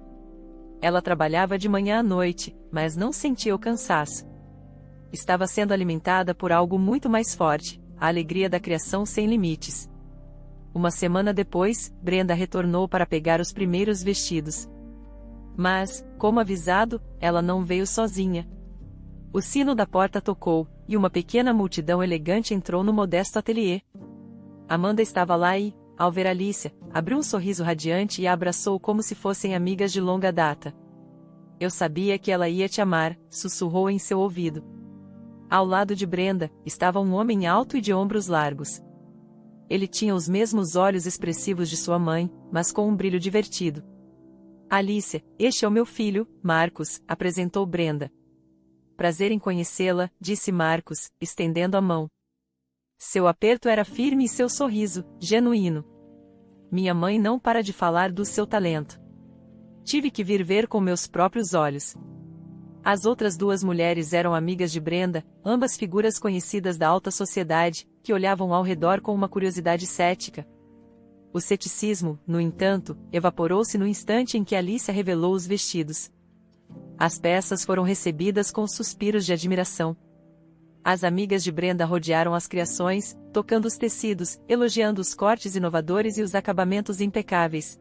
Ela trabalhava de manhã à noite, mas não sentia o cansaço. Estava sendo alimentada por algo muito mais forte, a alegria da criação sem limites. Uma semana depois, Brenda retornou para pegar os primeiros vestidos. Mas, como avisado, ela não veio sozinha. O sino da porta tocou, e uma pequena multidão elegante entrou no modesto ateliê. Amanda estava lá e, ao ver Alicia, abriu um sorriso radiante e a abraçou como se fossem amigas de longa data. Eu sabia que ela ia te amar, sussurrou em seu ouvido. Ao lado de Brenda, estava um homem alto e de ombros largos. Ele tinha os mesmos olhos expressivos de sua mãe, mas com um brilho divertido. Alicia, este é o meu filho, Marcos, apresentou Brenda. Prazer em conhecê-la, disse Marcos, estendendo a mão. Seu aperto era firme e seu sorriso, genuíno. Minha mãe não para de falar do seu talento. Tive que vir ver com meus próprios olhos. As outras duas mulheres eram amigas de Brenda, ambas figuras conhecidas da alta sociedade, que olhavam ao redor com uma curiosidade cética. O ceticismo, no entanto, evaporou-se no instante em que Alicia revelou os vestidos. As peças foram recebidas com suspiros de admiração. As amigas de Brenda rodearam as criações, tocando os tecidos, elogiando os cortes inovadores e os acabamentos impecáveis.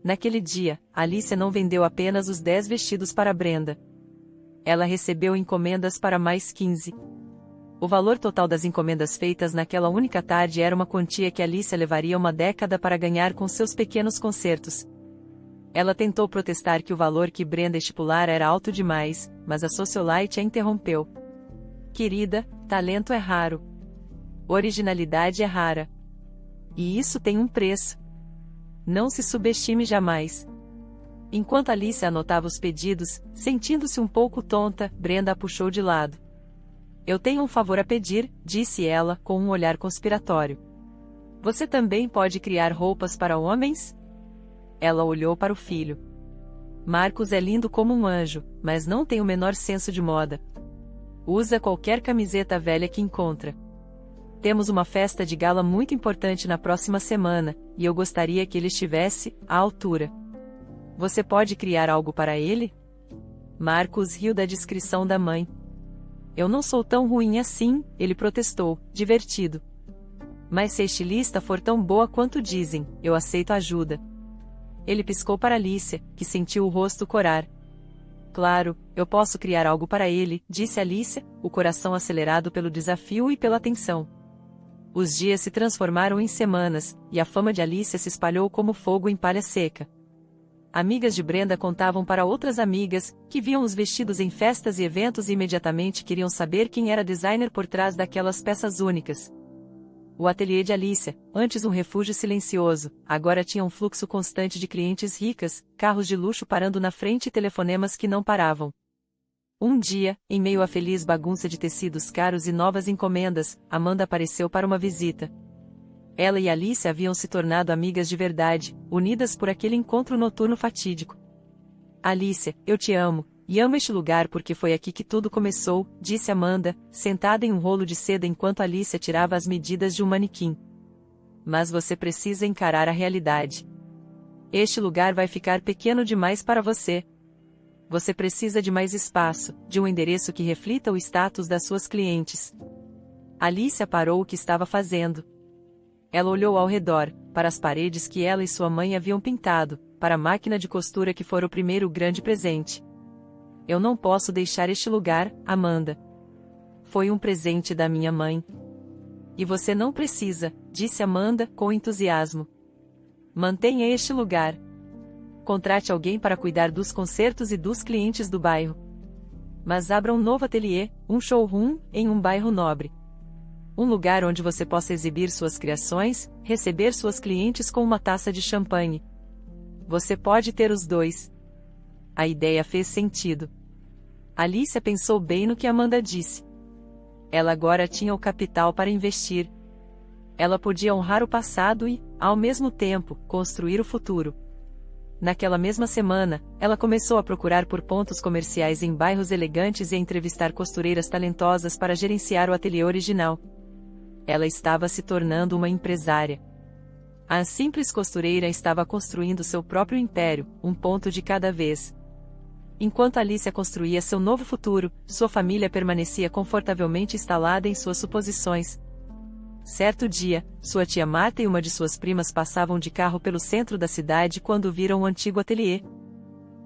Naquele dia, Alicia não vendeu apenas os 10 vestidos para Brenda. Ela recebeu encomendas para mais 15. O valor total das encomendas feitas naquela única tarde era uma quantia que Alicia levaria uma década para ganhar com seus pequenos concertos. Ela tentou protestar que o valor que Brenda estipulara era alto demais, mas a socialite a interrompeu. Querida, talento é raro. Originalidade é rara. E isso tem um preço. Não se subestime jamais. Enquanto Alicia anotava os pedidos, sentindo-se um pouco tonta, Brenda a puxou de lado. Eu tenho um favor a pedir, disse ela, com um olhar conspiratório. Você também pode criar roupas para homens? Ela olhou para o filho. Marcos é lindo como um anjo, mas não tem o menor senso de moda. Usa qualquer camiseta velha que encontra. Temos uma festa de gala muito importante na próxima semana, e eu gostaria que ele estivesse à altura. Você pode criar algo para ele? Marcos riu da descrição da mãe. Eu não sou tão ruim assim, ele protestou, divertido. Mas se a estilista for tão boa quanto dizem, eu aceito ajuda. Ele piscou para Alicia, que sentiu o rosto corar. Claro, eu posso criar algo para ele, disse Alicia, o coração acelerado pelo desafio e pela tensão. Os dias se transformaram em semanas, e a fama de Alicia se espalhou como fogo em palha seca. Amigas de Brenda contavam para outras amigas, que viam os vestidos em festas e eventos e imediatamente queriam saber quem era designer por trás daquelas peças únicas. O ateliê de Alicia, antes um refúgio silencioso, agora tinha um fluxo constante de clientes ricas, carros de luxo parando na frente e telefonemas que não paravam. Um dia, em meio à feliz bagunça de tecidos caros e novas encomendas, Amanda apareceu para uma visita. Ela e Alicia haviam se tornado amigas de verdade, unidas por aquele encontro noturno fatídico. Alicia, eu te amo, e amo este lugar porque foi aqui que tudo começou, disse Amanda, sentada em um rolo de seda enquanto Alicia tirava as medidas de um manequim. Mas você precisa encarar a realidade. Este lugar vai ficar pequeno demais para você. Você precisa de mais espaço, de um endereço que reflita o status das suas clientes. Alicia parou o que estava fazendo. Ela olhou ao redor, para as paredes que ela e sua mãe haviam pintado, para a máquina de costura que fora o primeiro grande presente. Eu não posso deixar este lugar, Amanda. Foi um presente da minha mãe. E você não precisa, disse Amanda, com entusiasmo. Mantenha este lugar. Contrate alguém para cuidar dos concertos e dos clientes do bairro. Mas abra um novo ateliê, um showroom, em um bairro nobre. Um lugar onde você possa exibir suas criações, receber suas clientes com uma taça de champanhe. Você pode ter os dois. A ideia fez sentido. Alicia pensou bem no que Amanda disse. Ela agora tinha o capital para investir. Ela podia honrar o passado e, ao mesmo tempo, construir o futuro. Naquela mesma semana, ela começou a procurar por pontos comerciais em bairros elegantes e a entrevistar costureiras talentosas para gerenciar o ateliê original. Ela estava se tornando uma empresária. A simples costureira estava construindo seu próprio império, um ponto de cada vez. Enquanto Alicia construía seu novo futuro, sua família permanecia confortavelmente instalada em suas suposições. Certo dia, sua tia Marta e uma de suas primas passavam de carro pelo centro da cidade quando viram o antigo ateliê.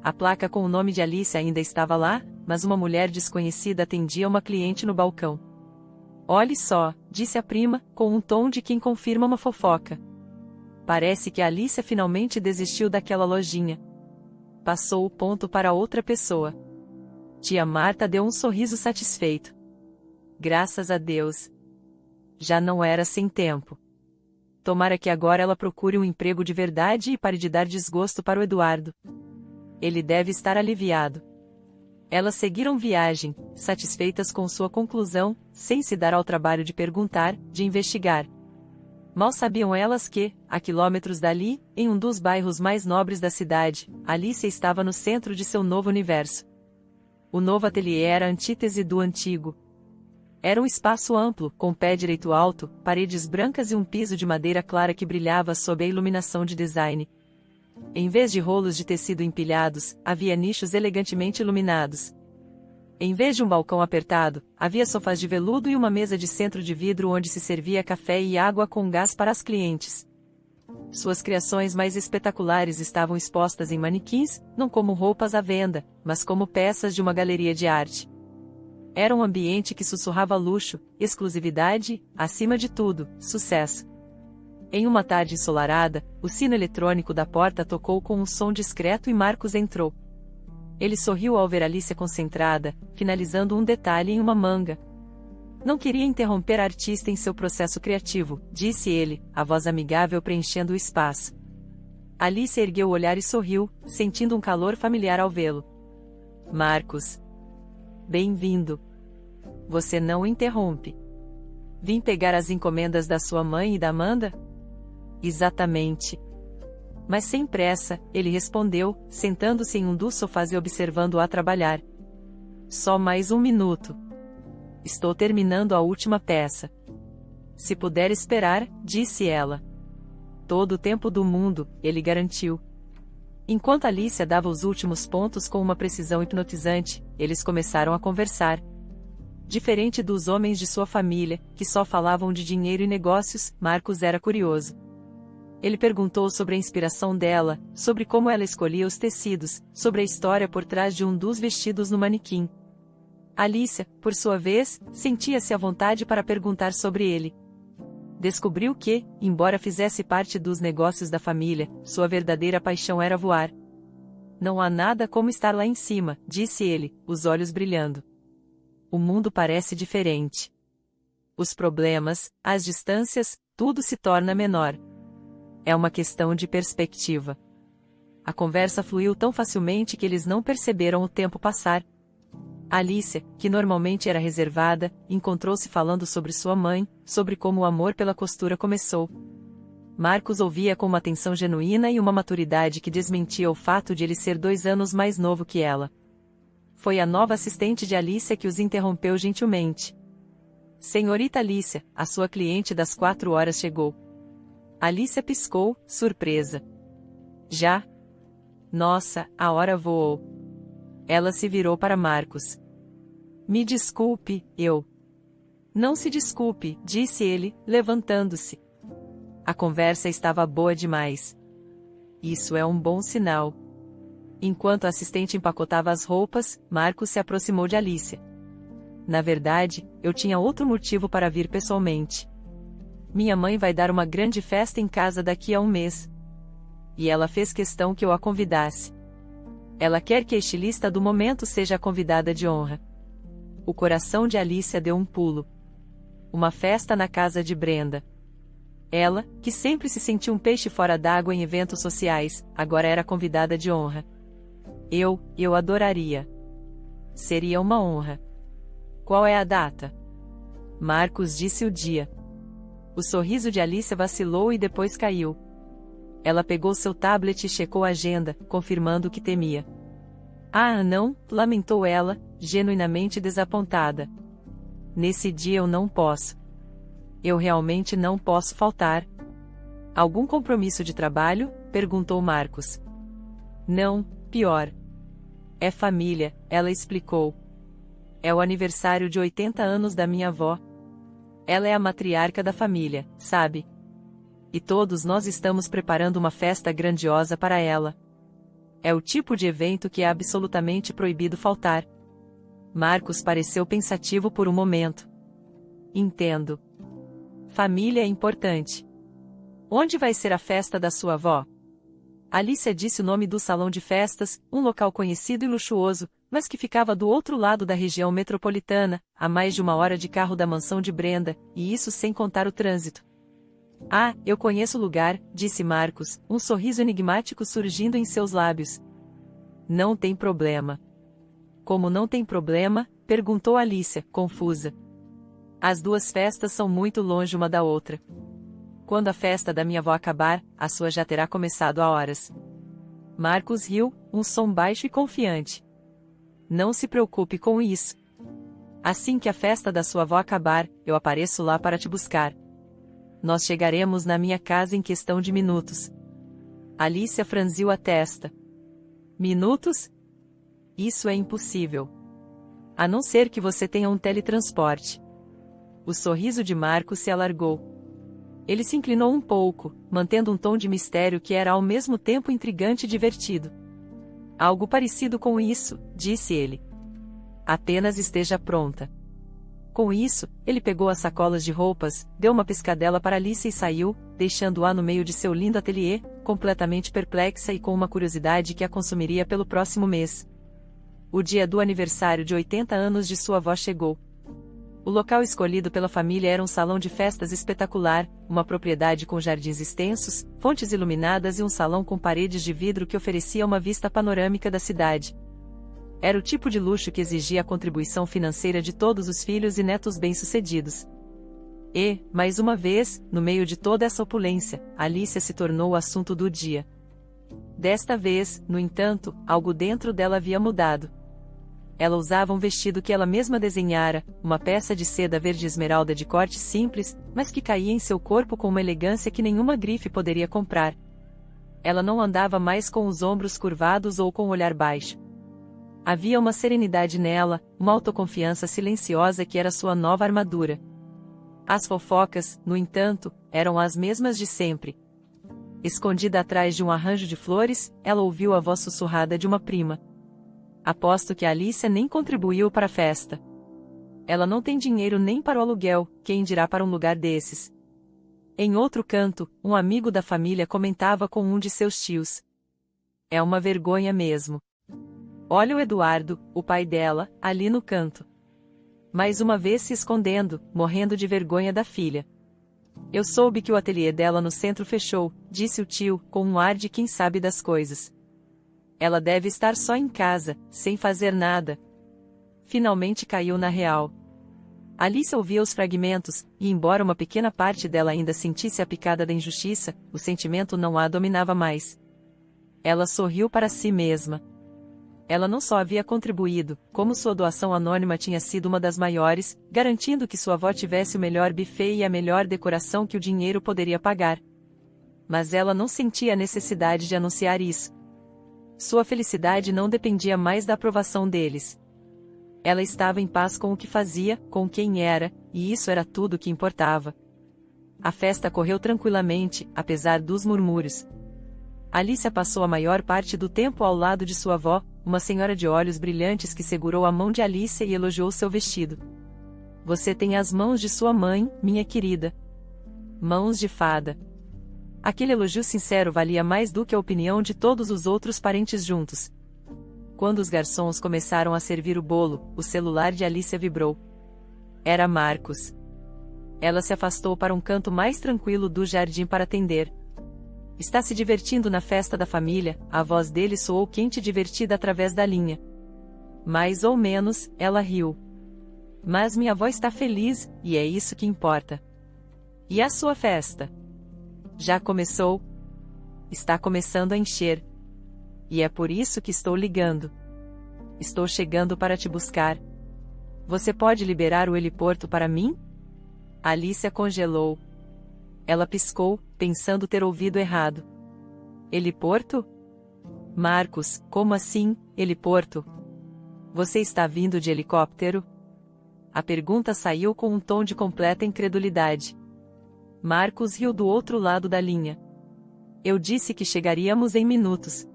A placa com o nome de Alicia ainda estava lá, mas uma mulher desconhecida atendia uma cliente no balcão. Olhe só, disse a prima, com um tom de quem confirma uma fofoca. Parece que a Alicia finalmente desistiu daquela lojinha. Passou o ponto para outra pessoa. Tia Marta deu um sorriso satisfeito. Graças a Deus. Já não era sem tempo. Tomara que agora ela procure um emprego de verdade e pare de dar desgosto para o Eduardo. Ele deve estar aliviado. Elas seguiram viagem, satisfeitas com sua conclusão, sem se dar ao trabalho de perguntar, de investigar. Mal sabiam elas que, a quilômetros dali, em um dos bairros mais nobres da cidade, Alicia estava no centro de seu novo universo. O novo ateliê era a antítese do antigo. Era um espaço amplo, com pé direito alto, paredes brancas e um piso de madeira clara que brilhava sob a iluminação de design. Em vez de rolos de tecido empilhados, havia nichos elegantemente iluminados. Em vez de um balcão apertado, havia sofás de veludo e uma mesa de centro de vidro onde se servia café e água com gás para as clientes. Suas criações mais espetaculares estavam expostas em manequins, não como roupas à venda, mas como peças de uma galeria de arte. Era um ambiente que sussurrava luxo, exclusividade, acima de tudo, sucesso. Em uma tarde ensolarada, o sino eletrônico da porta tocou com um som discreto e Marcos entrou. Ele sorriu ao ver Alicia concentrada, finalizando um detalhe em uma manga. Não queria interromper a artista em seu processo criativo, disse ele, a voz amigável preenchendo o espaço. Alicia ergueu o olhar e sorriu, sentindo um calor familiar ao vê-lo. Marcos. Bem-vindo. Você não interrompe. Vim pegar as encomendas da sua mãe e da Amanda? Exatamente. Mas sem pressa, ele respondeu, sentando-se em um dos sofás e observando-a trabalhar. Só mais um minuto. Estou terminando a última peça. Se puder esperar, disse ela. Todo o tempo do mundo, ele garantiu. Enquanto Alicia dava os últimos pontos com uma precisão hipnotizante, eles começaram a conversar. Diferente dos homens de sua família, que só falavam de dinheiro e negócios, Marcos era curioso. Ele perguntou sobre a inspiração dela, sobre como ela escolhia os tecidos, sobre a história por trás de um dos vestidos no manequim. Alicia, por sua vez, sentia-se à vontade para perguntar sobre ele. Descobriu que, embora fizesse parte dos negócios da família, sua verdadeira paixão era voar. Não há nada como estar lá em cima, disse ele, os olhos brilhando. O mundo parece diferente. Os problemas, as distâncias, tudo se torna menor. É uma questão de perspectiva. A conversa fluiu tão facilmente que eles não perceberam o tempo passar. Alicia, que normalmente era reservada, encontrou-se falando sobre sua mãe, sobre como o amor pela costura começou. Marcos ouvia com uma atenção genuína e uma maturidade que desmentia o fato de ele ser 2 anos mais novo que ela. Foi a nova assistente de Alicia que os interrompeu gentilmente. Senhorita Alicia, a sua cliente das 4 horas chegou. Alicia piscou, surpresa. Já? Nossa, a hora voou. Ela se virou para Marcos. Me desculpe, eu. Não se desculpe, disse ele, levantando-se. A conversa estava boa demais. Isso é um bom sinal. Enquanto a assistente empacotava as roupas, Marcos se aproximou de Alicia. Na verdade, eu tinha outro motivo para vir pessoalmente. Minha mãe vai dar uma grande festa em casa daqui a um mês. E ela fez questão que eu a convidasse. Ela quer que a estilista do momento seja a convidada de honra. O coração de Alicia deu um pulo. Uma festa na casa de Brenda. Ela, que sempre se sentia um peixe fora d'água em eventos sociais, agora era convidada de honra. Eu adoraria. Seria uma honra. Qual é a data? Marcos disse o dia. O sorriso de Alicia vacilou e depois caiu. Ela pegou seu tablet e checou a agenda, confirmando o que temia. Ah, não, lamentou ela, genuinamente desapontada. Nesse dia eu não posso. Eu realmente não posso faltar. Algum compromisso de trabalho? Perguntou Marcos. Não, pior. É família, ela explicou. É o aniversário de 80 anos da minha avó. Ela é a matriarca da família, sabe? E todos nós estamos preparando uma festa grandiosa para ela. É o tipo de evento que é absolutamente proibido faltar. Marcos pareceu pensativo por um momento. Entendo. Família é importante. Onde vai ser a festa da sua avó? Alicia disse o nome do salão de festas, um local conhecido e luxuoso, mas que ficava do outro lado da região metropolitana, a mais de 1 hora de carro da mansão de Brenda, e isso sem contar o trânsito. Ah, eu conheço o lugar, disse Marcos, um sorriso enigmático surgindo em seus lábios. Não tem problema. Como não tem problema? Perguntou Alicia, confusa. As 2 festas são muito longe uma da outra. Quando a festa da minha avó acabar, a sua já terá começado há horas. Marcos riu, um som baixo e confiante. Não se preocupe com isso. Assim que a festa da sua avó acabar, eu apareço lá para te buscar. Nós chegaremos na minha casa em questão de minutos. Alicia franziu a testa. Minutos? Isso é impossível. A não ser que você tenha um teletransporte. O sorriso de Marcos se alargou. Ele se inclinou um pouco, mantendo um tom de mistério que era ao mesmo tempo intrigante e divertido. Algo parecido com isso, disse ele. Apenas esteja pronta. Com isso, ele pegou as sacolas de roupas, deu uma piscadela para Alicia e saiu, deixando-a no meio de seu lindo ateliê, completamente perplexa e com uma curiosidade que a consumiria pelo próximo mês. O dia do aniversário de 80 anos de sua avó chegou. O local escolhido pela família era um salão de festas espetacular, uma propriedade com jardins extensos, fontes iluminadas e um salão com paredes de vidro que oferecia uma vista panorâmica da cidade. Era o tipo de luxo que exigia a contribuição financeira de todos os filhos e netos bem-sucedidos. E, mais uma vez, no meio de toda essa opulência, Alicia se tornou o assunto do dia. Desta vez, no entanto, algo dentro dela havia mudado. Ela usava um vestido que ela mesma desenhara, uma peça de seda verde esmeralda de corte simples, mas que caía em seu corpo com uma elegância que nenhuma grife poderia comprar. Ela não andava mais com os ombros curvados ou com o olhar baixo. Havia uma serenidade nela, uma autoconfiança silenciosa que era sua nova armadura. As fofocas, no entanto, eram as mesmas de sempre. Escondida atrás de um arranjo de flores, ela ouviu a voz sussurrada de uma prima. Aposto que a Alicia nem contribuiu para a festa. Ela não tem dinheiro nem para o aluguel, quem dirá para um lugar desses. Em outro canto, um amigo da família comentava com um de seus tios. É uma vergonha mesmo. Olha o Eduardo, o pai dela, ali no canto. Mais uma vez se escondendo, morrendo de vergonha da filha. Eu soube que o ateliê dela no centro fechou, disse o tio, com um ar de quem sabe das coisas. Ela deve estar só em casa, sem fazer nada. Finalmente caiu na real. Alice ouvia os fragmentos, e embora uma pequena parte dela ainda sentisse a picada da injustiça, o sentimento não a dominava mais. Ela sorriu para si mesma. Ela não só havia contribuído, como sua doação anônima tinha sido uma das maiores, garantindo que sua avó tivesse o melhor buffet e a melhor decoração que o dinheiro poderia pagar. Mas ela não sentia a necessidade de anunciar isso. Sua felicidade não dependia mais da aprovação deles. Ela estava em paz com o que fazia, com quem era, e isso era tudo o que importava. A festa correu tranquilamente, apesar dos murmúrios. Alicia passou a maior parte do tempo ao lado de sua avó, uma senhora de olhos brilhantes que segurou a mão de Alicia e elogiou seu vestido. Você tem as mãos de sua mãe, minha querida. Mãos de fada. Aquele elogio sincero valia mais do que a opinião de todos os outros parentes juntos. Quando os garçons começaram a servir o bolo, o celular de Alicia vibrou. Era Marcos. Ela se afastou para um canto mais tranquilo do jardim para atender. Está se divertindo na festa da família, a voz dele soou quente e divertida através da linha. Mais ou menos, ela riu. Mas minha avó está feliz, e é isso que importa. E a sua festa? Já começou? Está começando a encher. E é por isso que estou ligando. Estou chegando para te buscar. Você pode liberar o heliporto para mim? Alicia congelou. Ela piscou, pensando ter ouvido errado. Heliporto? Marcos, como assim, heliporto? Você está vindo de helicóptero? A pergunta saiu com um tom de completa incredulidade. Marcos riu do outro lado da linha. Eu disse que chegaríamos em minutos.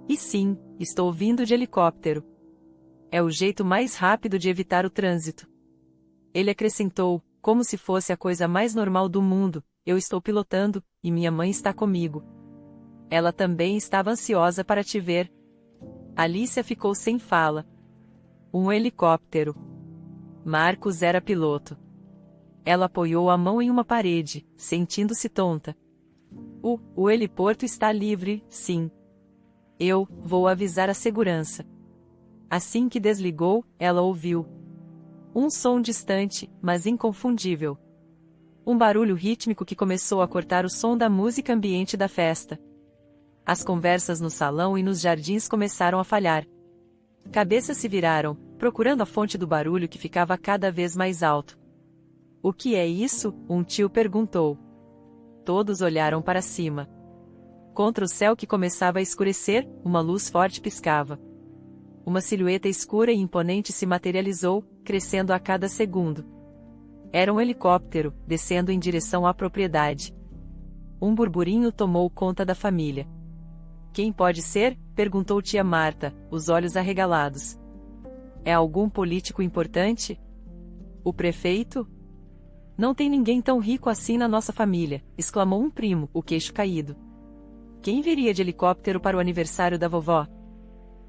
E sim, estou vindo de helicóptero. É o jeito mais rápido de evitar o trânsito. Ele acrescentou, como se fosse a coisa mais normal do mundo, eu estou pilotando, e minha mãe está comigo. Ela também estava ansiosa para te ver. Alicia ficou sem fala. Um helicóptero. Marcos era piloto. Ela apoiou a mão em uma parede, sentindo-se tonta. O heliporto está livre, sim. Eu vou avisar a segurança. Assim que desligou, ela ouviu. Um som distante, mas inconfundível. Um barulho rítmico que começou a cortar o som da música ambiente da festa. As conversas no salão e nos jardins começaram a falhar. Cabeças se viraram, procurando a fonte do barulho que ficava cada vez mais alto. O que é isso? Um tio perguntou. Todos olharam para cima. Contra o céu que começava a escurecer, uma luz forte piscava. Uma silhueta escura e imponente se materializou, crescendo a cada segundo. Era um helicóptero, descendo em direção à propriedade. Um burburinho tomou conta da família. Quem pode ser? Perguntou tia Marta, os olhos arregalados. É algum político importante? O prefeito? Não tem ninguém tão rico assim na nossa família, exclamou um primo, o queixo caído. Quem viria de helicóptero para o aniversário da vovó?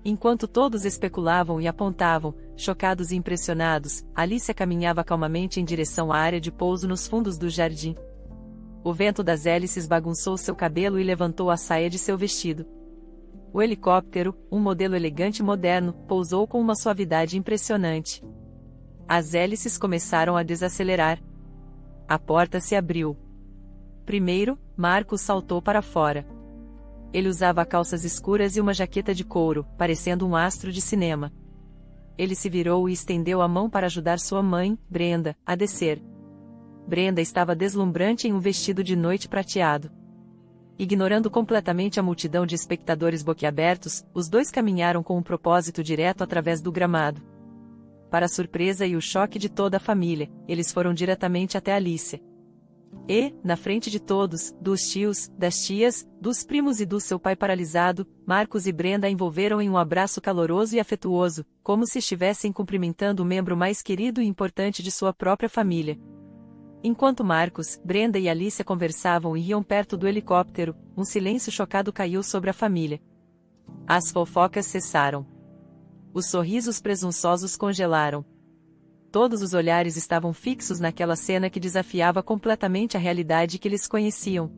Enquanto todos especulavam e apontavam, chocados e impressionados, Alicia caminhava calmamente em direção à área de pouso nos fundos do jardim. O vento das hélices bagunçou seu cabelo e levantou a saia de seu vestido. O helicóptero, um modelo elegante e moderno, pousou com uma suavidade impressionante. As hélices começaram a desacelerar. A porta se abriu. Primeiro, Marcos saltou para fora. Ele usava calças escuras e uma jaqueta de couro, parecendo um astro de cinema. Ele se virou e estendeu a mão para ajudar sua mãe, Brenda, a descer. Brenda estava deslumbrante em um vestido de noite prateado. Ignorando completamente a multidão de espectadores boquiabertos, os dois caminharam com um propósito direto através do gramado. Para a surpresa e o choque de toda a família, eles foram diretamente até Alicia. E, na frente de todos, dos tios, das tias, dos primos e do seu pai paralisado, Marcos e Brenda a envolveram em um abraço caloroso e afetuoso, como se estivessem cumprimentando o membro mais querido e importante de sua própria família. Enquanto Marcos, Brenda e Alicia conversavam e riam perto do helicóptero, um silêncio chocado caiu sobre a família. As fofocas cessaram. Os sorrisos presunçosos congelaram. Todos os olhares estavam fixos naquela cena que desafiava completamente a realidade que eles conheciam.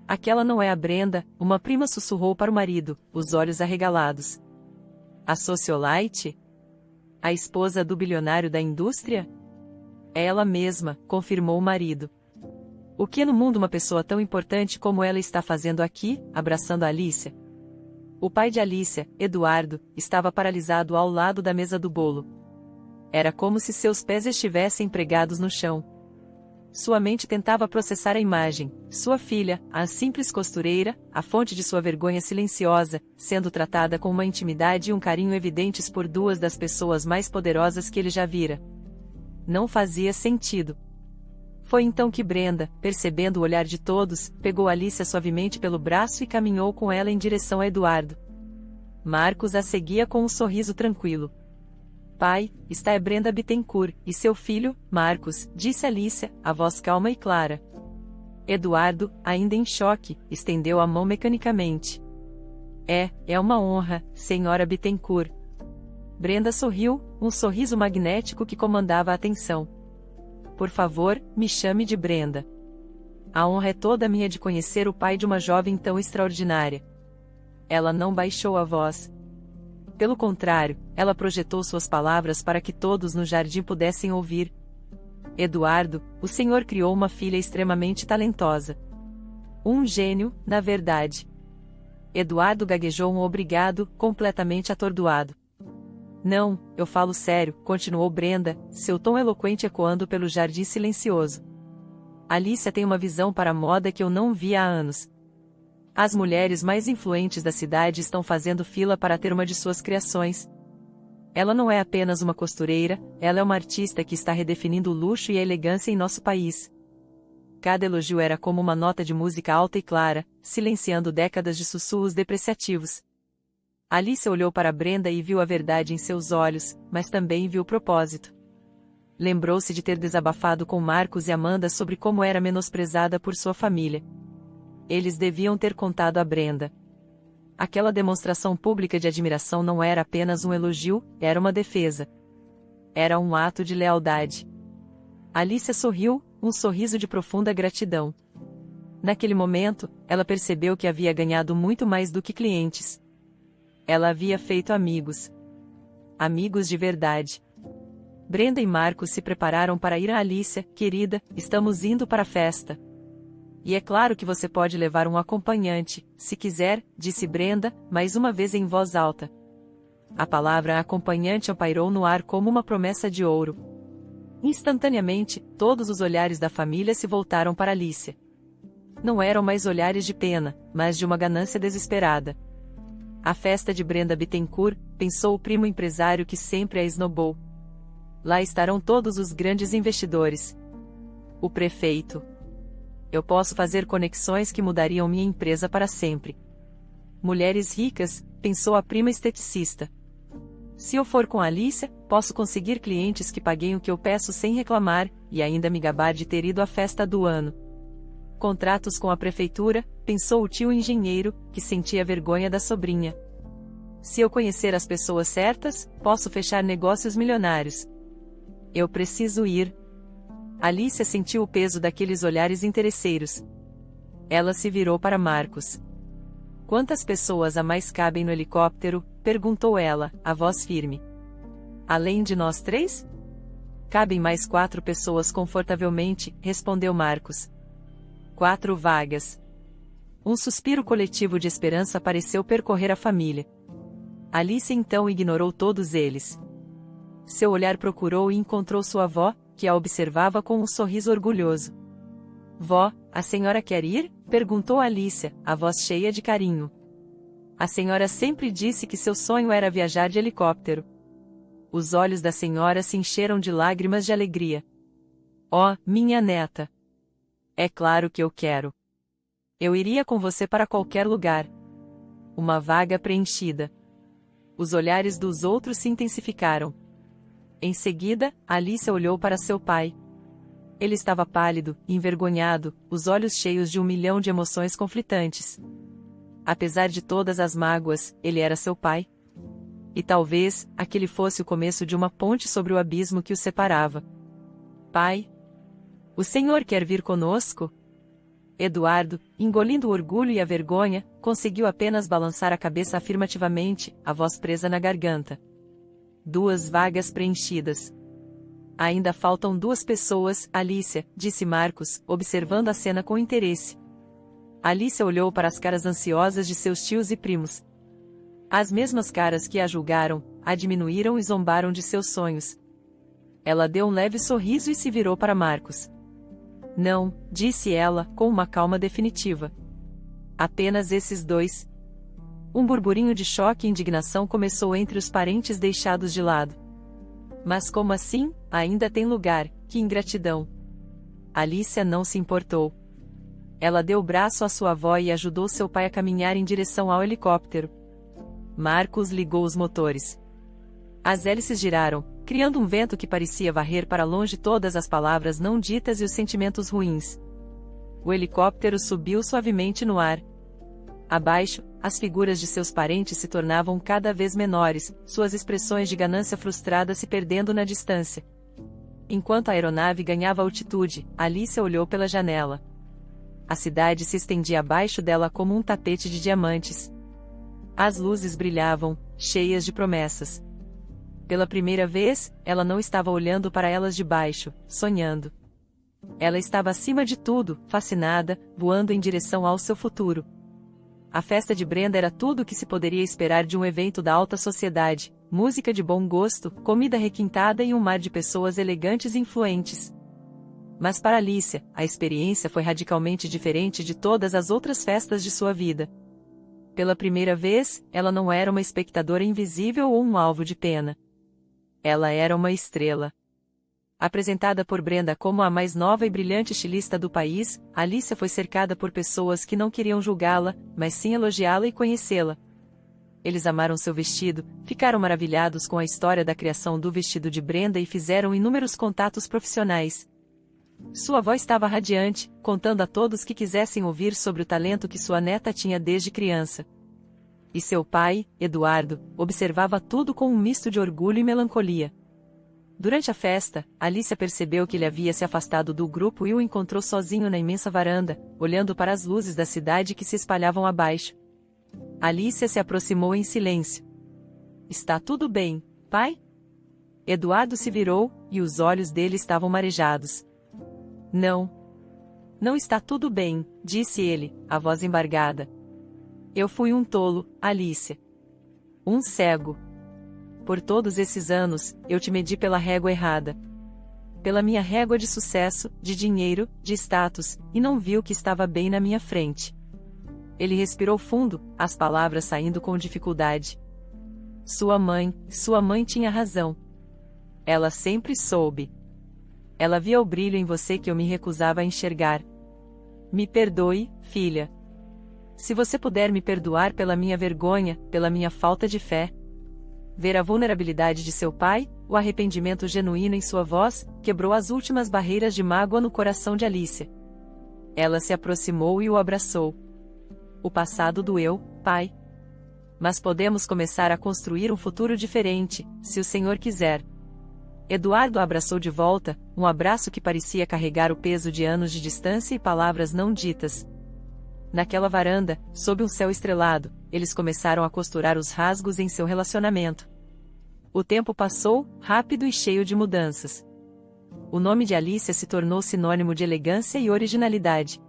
Aquela não é a Brenda, uma prima sussurrou para o marido, os olhos arregalados. A socialite? A esposa do bilionário da indústria? É ela mesma, confirmou o marido. O que no mundo uma pessoa tão importante como ela está fazendo aqui, abraçando Alicia? O pai de Alicia, Eduardo, estava paralisado ao lado da mesa do bolo. Era como se seus pés estivessem pregados no chão. Sua mente tentava processar a imagem, sua filha, a simples costureira, a fonte de sua vergonha silenciosa, sendo tratada com uma intimidade e um carinho evidentes por duas das pessoas mais poderosas que ele já vira. Não fazia sentido. Foi então que Brenda, percebendo o olhar de todos, pegou Alicia suavemente pelo braço e caminhou com ela em direção a Eduardo. Marcos a seguia com um sorriso tranquilo. Pai, está é Brenda Bittencourt, e seu filho, Marcos, disse Alicia, a voz calma e clara. Eduardo, ainda em choque, estendeu a mão mecanicamente. É uma honra, senhora Bittencourt. Brenda sorriu, um sorriso magnético que comandava a atenção. Por favor, me chame de Brenda. A honra é toda minha de conhecer o pai de uma jovem tão extraordinária. Ela não baixou a voz. Pelo contrário, ela projetou suas palavras para que todos no jardim pudessem ouvir. Eduardo, o senhor criou uma filha extremamente talentosa. Um gênio, na verdade. Eduardo gaguejou um obrigado, completamente atordoado. Não, eu falo sério, continuou Brenda, seu tom eloquente ecoando pelo jardim silencioso. Alicia tem uma visão para a moda que eu não via há anos. As mulheres mais influentes da cidade estão fazendo fila para ter uma de suas criações. Ela não é apenas uma costureira, ela é uma artista que está redefinindo o luxo e a elegância em nosso país. Cada elogio era como uma nota de música alta e clara, silenciando décadas de sussurros depreciativos. Alicia olhou para Brenda e viu a verdade em seus olhos, mas também viu o propósito. Lembrou-se de ter desabafado com Marcos e Amanda sobre como era menosprezada por sua família. Eles deviam ter contado a Brenda. Aquela demonstração pública de admiração não era apenas um elogio, era uma defesa. Era um ato de lealdade. Alicia sorriu, um sorriso de profunda gratidão. Naquele momento, ela percebeu que havia ganhado muito mais do que clientes. Ela havia feito amigos. Amigos de verdade. Brenda e Marcos se prepararam para ir a Alicia, querida, estamos indo para a festa. E é claro que você pode levar um acompanhante, se quiser, disse Brenda, mais uma vez em voz alta. A palavra acompanhante pairou no ar como uma promessa de ouro. Instantaneamente, todos os olhares da família se voltaram para Alicia. Não eram mais olhares de pena, mas de uma ganância desesperada. A festa de Brenda Bittencourt, pensou o primo empresário que sempre a esnobou. Lá estarão todos os grandes investidores. O prefeito. Eu posso fazer conexões que mudariam minha empresa para sempre. Mulheres ricas, pensou a prima esteticista. Se eu for com Alicia, posso conseguir clientes que paguem o que eu peço sem reclamar, e ainda me gabar de ter ido à festa do ano. Contratos com a prefeitura, pensou o tio engenheiro, que sentia vergonha da sobrinha. Se eu conhecer as pessoas certas, posso fechar negócios milionários. Eu preciso ir. Alicia sentiu o peso daqueles olhares interesseiros. Ela se virou para Marcos. Quantas pessoas a mais cabem no helicóptero? Perguntou ela, a voz firme. Além de nós três? Cabem mais 4 pessoas confortavelmente, respondeu Marcos. 4 vagas. Um suspiro coletivo de esperança pareceu percorrer a família. Alice então ignorou todos eles. Seu olhar procurou e encontrou sua avó, que a observava com um sorriso orgulhoso. Vó, a senhora quer ir? Perguntou Alice, a voz cheia de carinho. A senhora sempre disse que seu sonho era viajar de helicóptero. Os olhos da senhora se encheram de lágrimas de alegria. Oh, minha neta! É claro que eu quero. Eu iria com você para qualquer lugar. Uma vaga preenchida. Os olhares dos outros se intensificaram. Em seguida, Alice olhou para seu pai. Ele estava pálido, envergonhado, os olhos cheios de 1 milhão de emoções conflitantes. Apesar de todas as mágoas, ele era seu pai. E talvez, aquele fosse o começo de uma ponte sobre o abismo que os separava. Pai? O senhor quer vir conosco? Eduardo, engolindo o orgulho e a vergonha, conseguiu apenas balançar a cabeça afirmativamente, a voz presa na garganta. 2 vagas preenchidas. Ainda faltam 2 pessoas, Alicia, disse Marcos, observando a cena com interesse. Alicia olhou para as caras ansiosas de seus tios e primos. As mesmas caras que a julgaram, a diminuíram e zombaram de seus sonhos. Ela deu um leve sorriso e se virou para Marcos. Não, disse ela, com uma calma definitiva. Apenas esses 2. Um burburinho de choque e indignação começou entre os parentes deixados de lado. Mas como assim? Ainda tem lugar, que ingratidão. Alicia não se importou. Ela deu o braço à sua avó e ajudou seu pai a caminhar em direção ao helicóptero. Marcos ligou os motores. As hélices giraram, criando um vento que parecia varrer para longe todas as palavras não ditas e os sentimentos ruins. O helicóptero subiu suavemente no ar. Abaixo, as figuras de seus parentes se tornavam cada vez menores, suas expressões de ganância frustrada se perdendo na distância. Enquanto a aeronave ganhava altitude, Alice olhou pela janela. A cidade se estendia abaixo dela como um tapete de diamantes. As luzes brilhavam, cheias de promessas. Pela primeira vez, ela não estava olhando para elas de baixo, sonhando. Ela estava acima de tudo, fascinada, voando em direção ao seu futuro. A festa de Brenda era tudo o que se poderia esperar de um evento da alta sociedade: música de bom gosto, comida requintada e um mar de pessoas elegantes e influentes. Mas para Alicia, a experiência foi radicalmente diferente de todas as outras festas de sua vida. Pela primeira vez, ela não era uma espectadora invisível ou um alvo de pena. Ela era uma estrela. Apresentada por Brenda como a mais nova e brilhante estilista do país, Alicia foi cercada por pessoas que não queriam julgá-la, mas sim elogiá-la e conhecê-la. Eles amaram seu vestido, ficaram maravilhados com a história da criação do vestido de Brenda e fizeram inúmeros contatos profissionais. Sua avó estava radiante, contando a todos que quisessem ouvir sobre o talento que sua neta tinha desde criança. E seu pai, Eduardo, observava tudo com um misto de orgulho e melancolia. Durante a festa, Alicia percebeu que ele havia se afastado do grupo e o encontrou sozinho na imensa varanda, olhando para as luzes da cidade que se espalhavam abaixo. Alicia se aproximou em silêncio. Está tudo bem, pai? Eduardo se virou, e os olhos dele estavam marejados. Não. Não está tudo bem, disse ele, a voz embargada. Eu fui um tolo, Alicia. Um cego. Por todos esses anos, eu te medi pela régua errada. Pela minha régua de sucesso, de dinheiro, de status, e não vi o que estava bem na minha frente. Ele respirou fundo, as palavras saindo com dificuldade. Sua mãe tinha razão. Ela sempre soube. Ela via o brilho em você que eu me recusava a enxergar. Me perdoe, filha. Se você puder me perdoar pela minha vergonha, pela minha falta de fé. Ver a vulnerabilidade de seu pai, o arrependimento genuíno em sua voz, quebrou as últimas barreiras de mágoa no coração de Alicia. Ela se aproximou e o abraçou. O passado doeu, pai. Mas podemos começar a construir um futuro diferente, se o Senhor quiser. Eduardo a abraçou de volta, um abraço que parecia carregar o peso de anos de distância e palavras não ditas. Naquela varanda, sob um céu estrelado, eles começaram a costurar os rasgos em seu relacionamento. O tempo passou, rápido e cheio de mudanças. O nome de Alicia se tornou sinônimo de elegância e originalidade.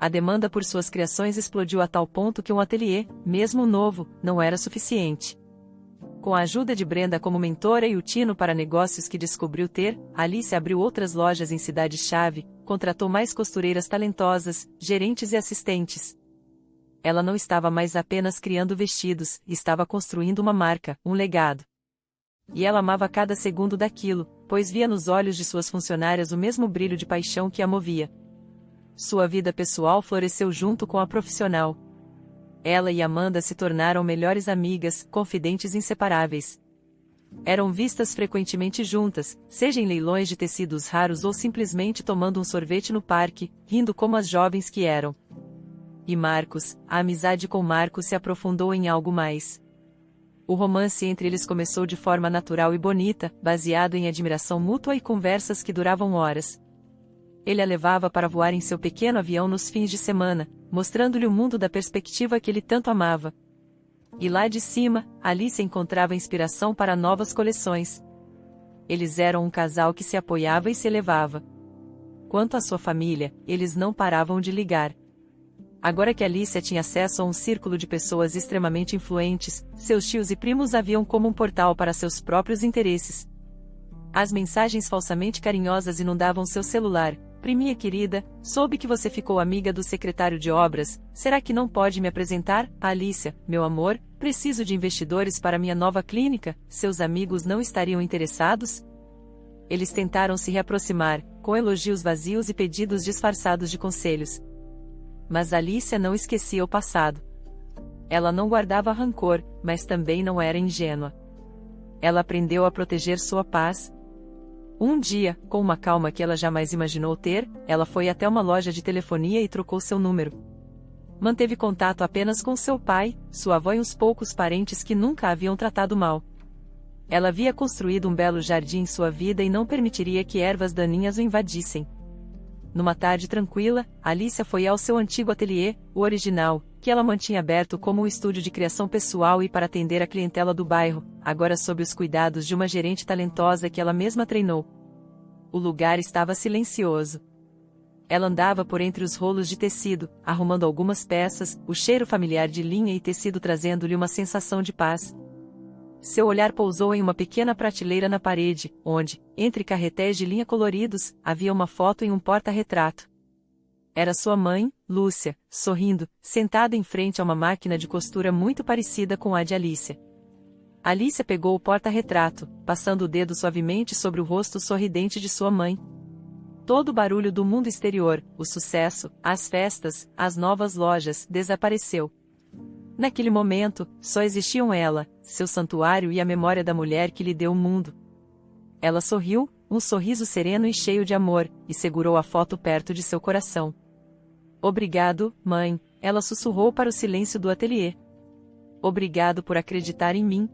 A demanda por suas criações explodiu a tal ponto que um ateliê, mesmo novo, não era suficiente. Com a ajuda de Brenda como mentora e o tino para negócios que descobriu ter, Alice abriu outras lojas em cidades-chave, contratou mais costureiras talentosas, gerentes e assistentes. Ela não estava mais apenas criando vestidos, estava construindo uma marca, um legado. E ela amava cada segundo daquilo, pois via nos olhos de suas funcionárias o mesmo brilho de paixão que a movia. Sua vida pessoal floresceu junto com a profissional. Ela e Amanda se tornaram melhores amigas, confidentes inseparáveis. Eram vistas frequentemente juntas, seja em leilões de tecidos raros ou simplesmente tomando um sorvete no parque, rindo como as jovens que eram. E Marcos, a amizade com Marcos se aprofundou em algo mais. O romance entre eles começou de forma natural e bonita, baseado em admiração mútua e conversas que duravam horas. Ele a levava para voar em seu pequeno avião nos fins de semana, mostrando-lhe o mundo da perspectiva que ele tanto amava. E lá de cima, Alice encontrava inspiração para novas coleções. Eles eram um casal que se apoiava e se elevava. Quanto à sua família, eles não paravam de ligar. Agora que Alicia tinha acesso a um círculo de pessoas extremamente influentes, seus tios e primos a viam como um portal para seus próprios interesses. As mensagens falsamente carinhosas inundavam seu celular. Priminha querida, soube que você ficou amiga do secretário de obras, será que não pode me apresentar? Alicia, meu amor, preciso de investidores para minha nova clínica, seus amigos não estariam interessados? Eles tentaram se reaproximar, com elogios vazios e pedidos disfarçados de conselhos. Mas Alicia não esquecia o passado. Ela não guardava rancor, mas também não era ingênua. Ela aprendeu a proteger sua paz. Um dia, com uma calma que ela jamais imaginou ter, ela foi até uma loja de telefonia e trocou seu número. Manteve contato apenas com seu pai, sua avó e uns poucos parentes que nunca a haviam tratado mal. Ela havia construído um belo jardim em sua vida e não permitiria que ervas daninhas o invadissem. Numa tarde tranquila, Alicia foi ao seu antigo ateliê, o original, que ela mantinha aberto como um estúdio de criação pessoal e para atender a clientela do bairro, agora sob os cuidados de uma gerente talentosa que ela mesma treinou. O lugar estava silencioso. Ela andava por entre os rolos de tecido, arrumando algumas peças, o cheiro familiar de linha e tecido trazendo-lhe uma sensação de paz. Seu olhar pousou em uma pequena prateleira na parede, onde, entre carretéis de linha coloridos, havia uma foto em um porta-retrato. Era sua mãe, Lúcia, sorrindo, sentada em frente a uma máquina de costura muito parecida com a de Alicia. Alicia pegou o porta-retrato, passando o dedo suavemente sobre o rosto sorridente de sua mãe. Todo o barulho do mundo exterior, o sucesso, as festas, as novas lojas, desapareceu. Naquele momento, só existiam ela, seu santuário e a memória da mulher que lhe deu o mundo. Ela sorriu, um sorriso sereno e cheio de amor, e segurou a foto perto de seu coração. Obrigado, mãe, ela sussurrou para o silêncio do ateliê. Obrigado por acreditar em mim.